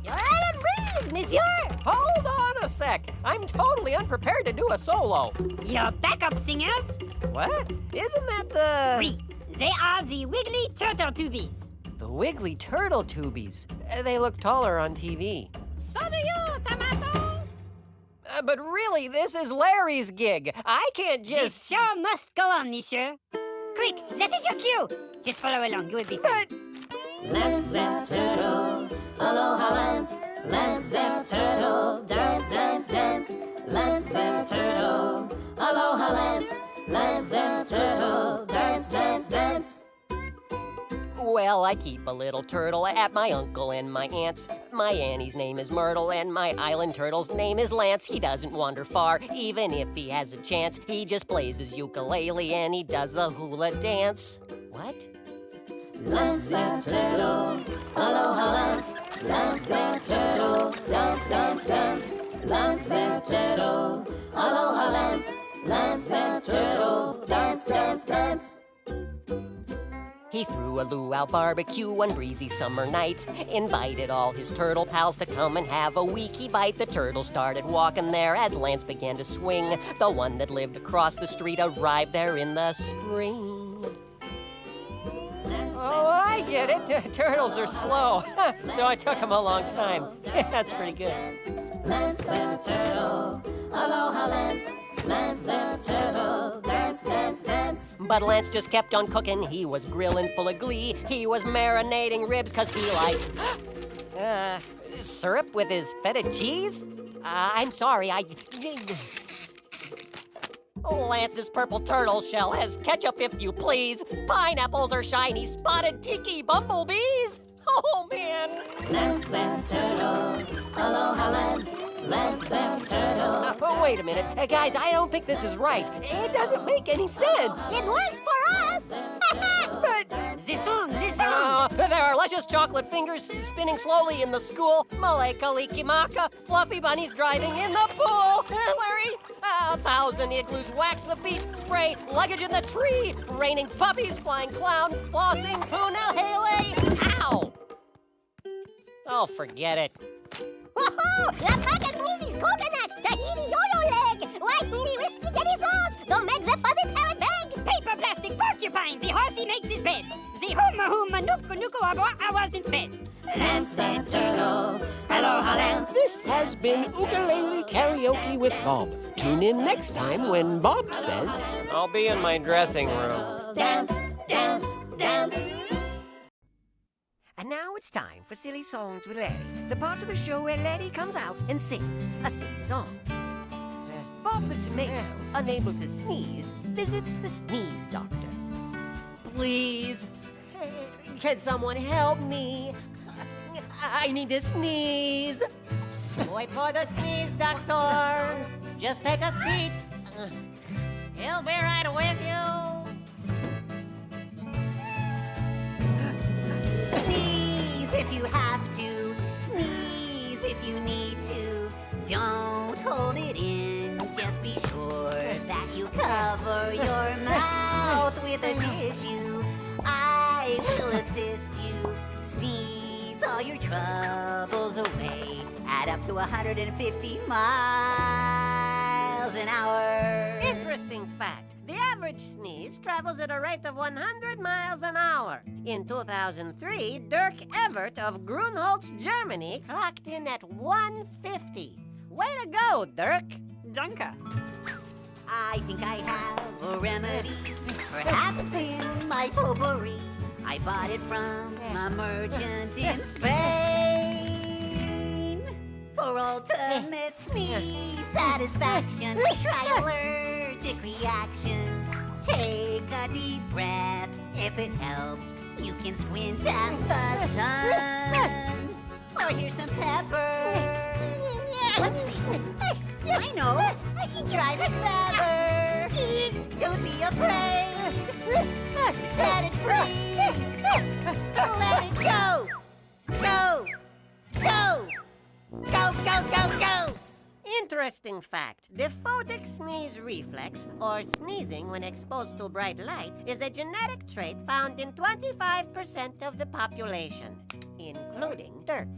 You're out of breeze, monsieur! Hold on a sec. I'm totally unprepared to do a solo. Your backup singers? What? Isn't that the... Oui, they are the Wiggly Turtle Tubies. The Wiggly Turtle Tubies. They look taller on TV. So do you, Tomato. But really, this is Larry's gig. I can't just... This show must go on, monsieur. Quick, that is your cue. Just follow along, you will be fine. Lance and Turtle, aloha Lance, Lance and Turtle, dance, dance, dance. Lance and Turtle, aloha Lance. Lance and Turtle, dance, dance, dance. Well, I keep a little turtle at my uncle and my aunt's. My Annie's name is Myrtle, and my island turtle's name is Lance. He doesn't wander far, even if he has a chance. He just plays his ukulele and he does the hula dance. What? Lance and Turtle, aloha Lance. Lance and Turtle, dance, dance, dance. Lance and Turtle, aloha Lance. Lance and Turtle, dance, dance, dance. He threw a luau barbecue one breezy summer night, invited all his turtle pals to come and have a weeky bite. The turtle started walking there as Lance began to swing. The one that lived across the street arrived there in the spring. Oh, I get it. Turtles are slow, so it took him a long time. That's pretty good. Lance and Turtle, aloha Lance. Lance and Turtle, dance, dance, dance. But Lance just kept on cooking. He was grilling full of glee. He was marinating ribs because he likes syrup with his feta cheese? I'm sorry, Lance's purple turtle shell has ketchup, if you please. Pineapples are shiny, spotted tiki bumblebees. Oh, man. Lance and Turtle, aloha Lance. Lance and Turtle. Oh, wait a minute. Guys, I don't think this is right. It doesn't make any sense. It works for us! But This song. there are luscious chocolate fingers spinning slowly in the school. Maleka Likimaka, fluffy bunnies driving in the pool. Larry, 1,000 igloos wax the beach, spray luggage in the tree, raining puppies, flying clown, flossing punahele. Ow! Oh, forget it. Woohoo! Alpaca sneezes, coconuts, tahini yo-yo leg, wahini with spaghetti sauce, don't make the fuzzy parrot beg. Paper plastic porcupine, the horsey makes his bed. The huma nuku nuku I wasn't fed. Lance and Turtle, aloha Lance. This has been Ukulele Karaoke with Bob. Tune in next time when Bob says, I'll be in my dressing room. Dance, dance, dance. And now it's time for Silly Songs with Larry, the part of the show where Larry comes out and sings a silly song. Bob the Tomato, unable to sneeze, visits the sneeze doctor. Please, can someone help me? I need to sneeze. Wait for the sneeze, doctor. Just take a seat. He'll be right with you. Sneeze if you have to. Sneeze if you need to. Don't hold it in. Just be sure that you cover your mouth with a tissue. I will assist you. Sneeze all your troubles away. Add up to 150 miles an hour. Interesting fact. The average sneeze travels at a rate of 100 miles an hour. In 2003, Dirk Evert of Grunholz, Germany, clocked in at 150. Way to go, Dirk. Danke. I think I have a remedy, perhaps in my potpourri. I bought it from a merchant in Spain. For ultimate sneeze satisfaction, try allergic reaction. Take a deep breath. If it helps, you can squint at the sun. Or here's some pepper. Let's see. I know. Try this feather. Don't be afraid. Set it free. Let it go. Go. Go. Go, go, go, go. Interesting fact. The photic sneeze reflex, or sneezing when exposed to bright light, is a genetic trait found in 25% of the population, including Dirk.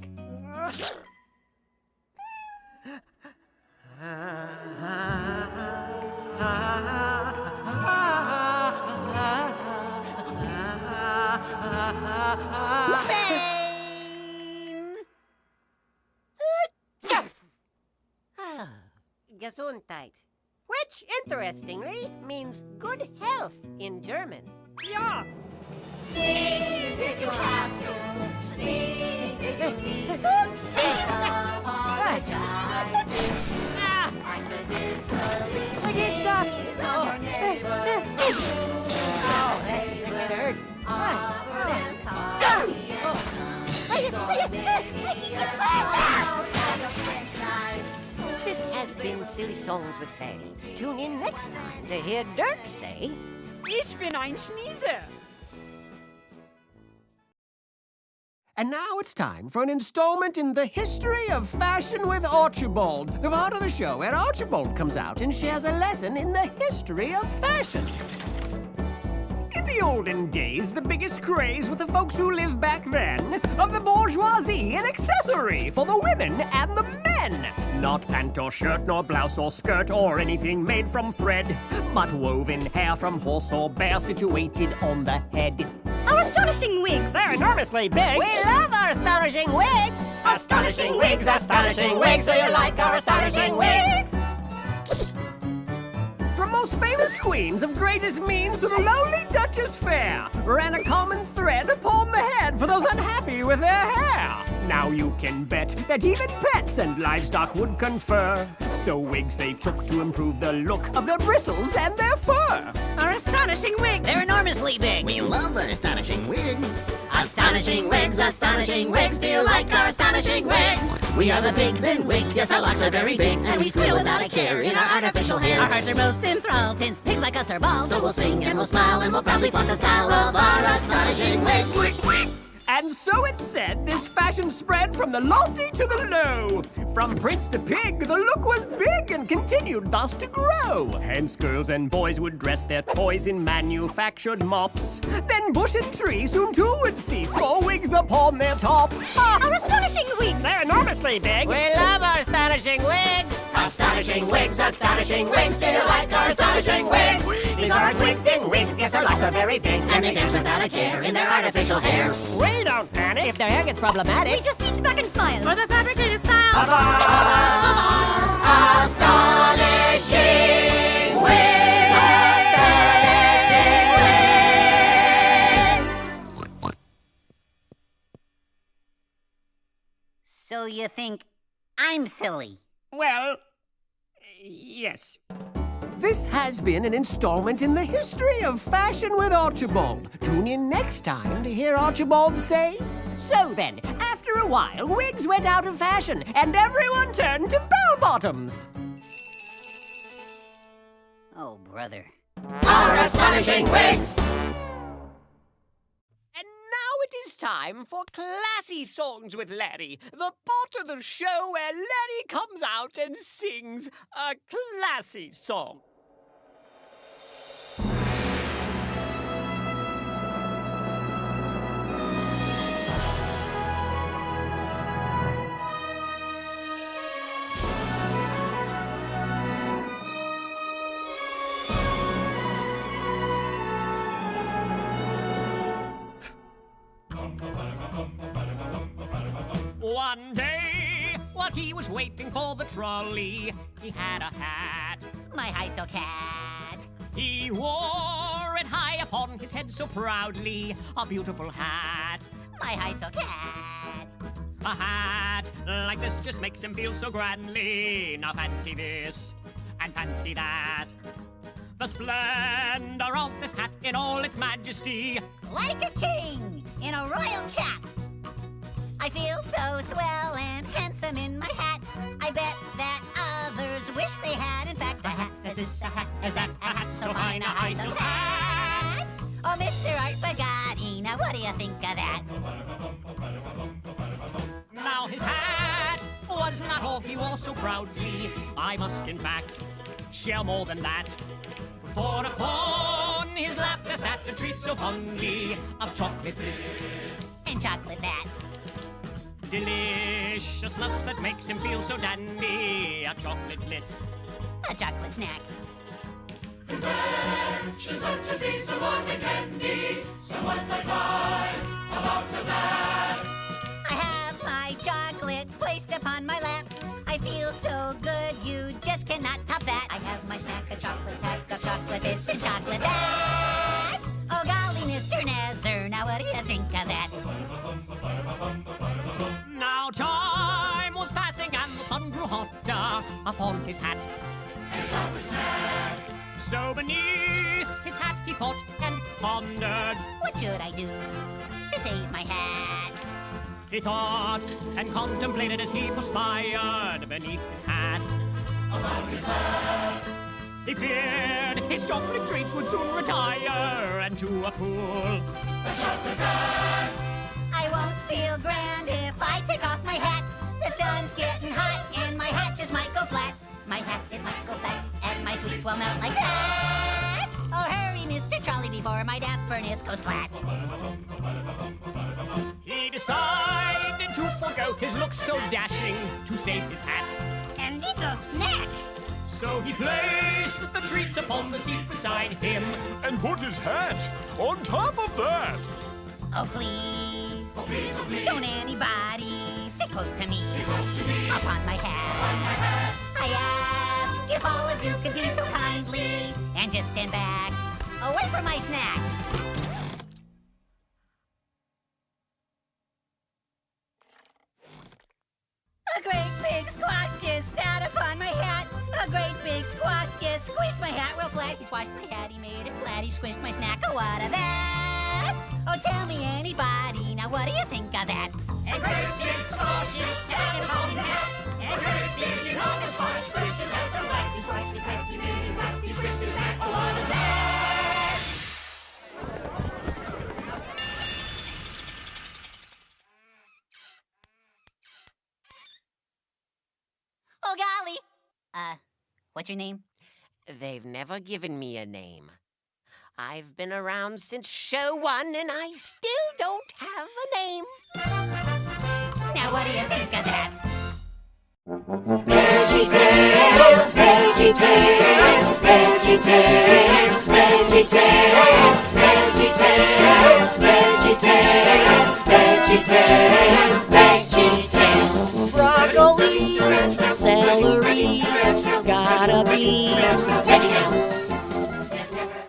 Gesundheit, which, interestingly, means good health in German. Ja. Sneeze if you have to. Sneeze if you need to. Songs with Larry. Tune in next time to hear Dirk say, Ich bin ein Schnieser. And now it's time for an installment in the history of fashion with Archibald, the part of the show where Archibald comes out and shares a lesson in the history of fashion. In the olden days, the biggest craze with the folks who lived back then of the bourgeoisie, an accessory for the women and the men. Not pant or shirt, nor blouse or skirt, or anything made from thread, but woven hair from horse or bear situated on the head. Our astonishing wigs! They're enormously big. We love our astonishing wigs! Astonishing wigs, astonishing wigs. Do you like our astonishing wigs? From most famous queens of greatest means to the lowly Duchess fair, ran a common thread upon the head for those unhappy with their hair. Now you can bet that even pets and livestock would confer. So wigs they took to improve the look of their bristles and their fur. Our astonishing wigs! They're enormously big. We love our astonishing wigs. Astonishing wigs, astonishing wigs. Do you like our astonishing wigs? We are the pigs in wigs. Yes, our locks are very big, and we squeal without a care in our artificial hair. Our hearts are most enthralled. Since pigs like us are bald, so we'll sing and we'll smile and we'll proudly flaunt the style of our astonishing wigs. And so it's said this fashion spread from the lofty to the low. From prince to pig, the look was big and continued thus to grow. Hence girls and boys would dress their toys in manufactured mops. Then bush and tree soon too would see small wigs upon their tops. Our astonishing wigs! They're enormously big. We love our astonishing wigs! Astonishing wigs, astonishing wigs. Do you like our astonishing wigs? These are our twigs in wigs. Yes, our locks are very big, and they dance without a care in their artificial hair. We don't panic. If their hair gets problematic, We just sit back and smile. For the fabricated style. Of our astonishing wigs. Astonishing wigs. So you think I'm silly? Well, yes. This has been an installment in the history of fashion with Archibald. Tune in next time to hear Archibald say, so then, after a while, wigs went out of fashion and everyone turned to bell-bottoms. Oh, brother. Our astonishing wigs! And now it is time for Classy Songs with Larry, the part of the show where Larry comes out and sings a classy song. One day, while he was waiting for the trolley, he had a hat. My high silk hat. He wore it high upon his head so proudly, a beautiful hat. My high silk hat. A hat like this just makes him feel so grandly. Now fancy this and fancy that. The splendor of this hat in all its majesty. Like a king in a royal cap. I feel so swell and handsome in my hat. I bet that others wish they had, in fact, a hat as this, a hat as that, a hat so fine, a high silk hat. Oh, Mr. Art Bugatti, now what do you think of that? Now his hat was not all he wore so proudly. I must, in fact, share more than that. For upon his lap there sat a treat so fondly of chocolate bliss And chocolate that. Deliciousness that makes him feel so dandy, a chocolate bliss. A chocolate snack. Inventions such as these, someone like candy, someone like mine, a box of that. I have my chocolate placed upon my lap. I feel so good, you just cannot top that. I have my snack, a chocolate pack of chocolate this and chocolate that. Oh golly, Mr. Nazar, now what do you think of that? Now time was passing and the sun grew hotter upon his hat. And a chocolate snack. So beneath his hat he thought and pondered. What should I do to save my hat? He thought and contemplated as he perspired beneath his hat. among his fat. He feared his chocolate treats would soon retire and to a pool. The chocolate cat. I won't feel grand if I take off my hat. The sun's getting hot and my hat just might go flat. My hat, it might go flat and my sweets will melt like that. Oh, hurry, Mr. Trolley, before my dapperness goes flat. He decided to forgo his looks so dashing to save his hat. And little snack. So he placed the treats upon the seat beside him And put his hat on top of that. Oh, please. Oh, please, oh, please. Don't anybody sit close to me. Sit close to me. Upon my hat. On my hat. I ask if all of you could be so kindly and just stand back away from my snack. A great big squash just sat upon my hat. A great big squash just squished my hat real flat. He squashed my hat, he made it flat, he squished my snack. Oh, what of that? Oh, tell me anybody, now what do you think of that? A great big squash just sat upon his hat. A great big enormous squash squished his hat real flat. He squashed his hat, he made it flat, he squished his hat. Oh, what of that? Oh, golly. What's your name? They've never given me a name. I've been around since show 1 and I still don't have a name. Now what do you think of that? VeggieTales, VeggieTales, VeggieTales, VeggieTales, VeggieTales, VeggieTales, VeggieTales, VeggieTales. Broccoli, celery, gotta be VeggieTales.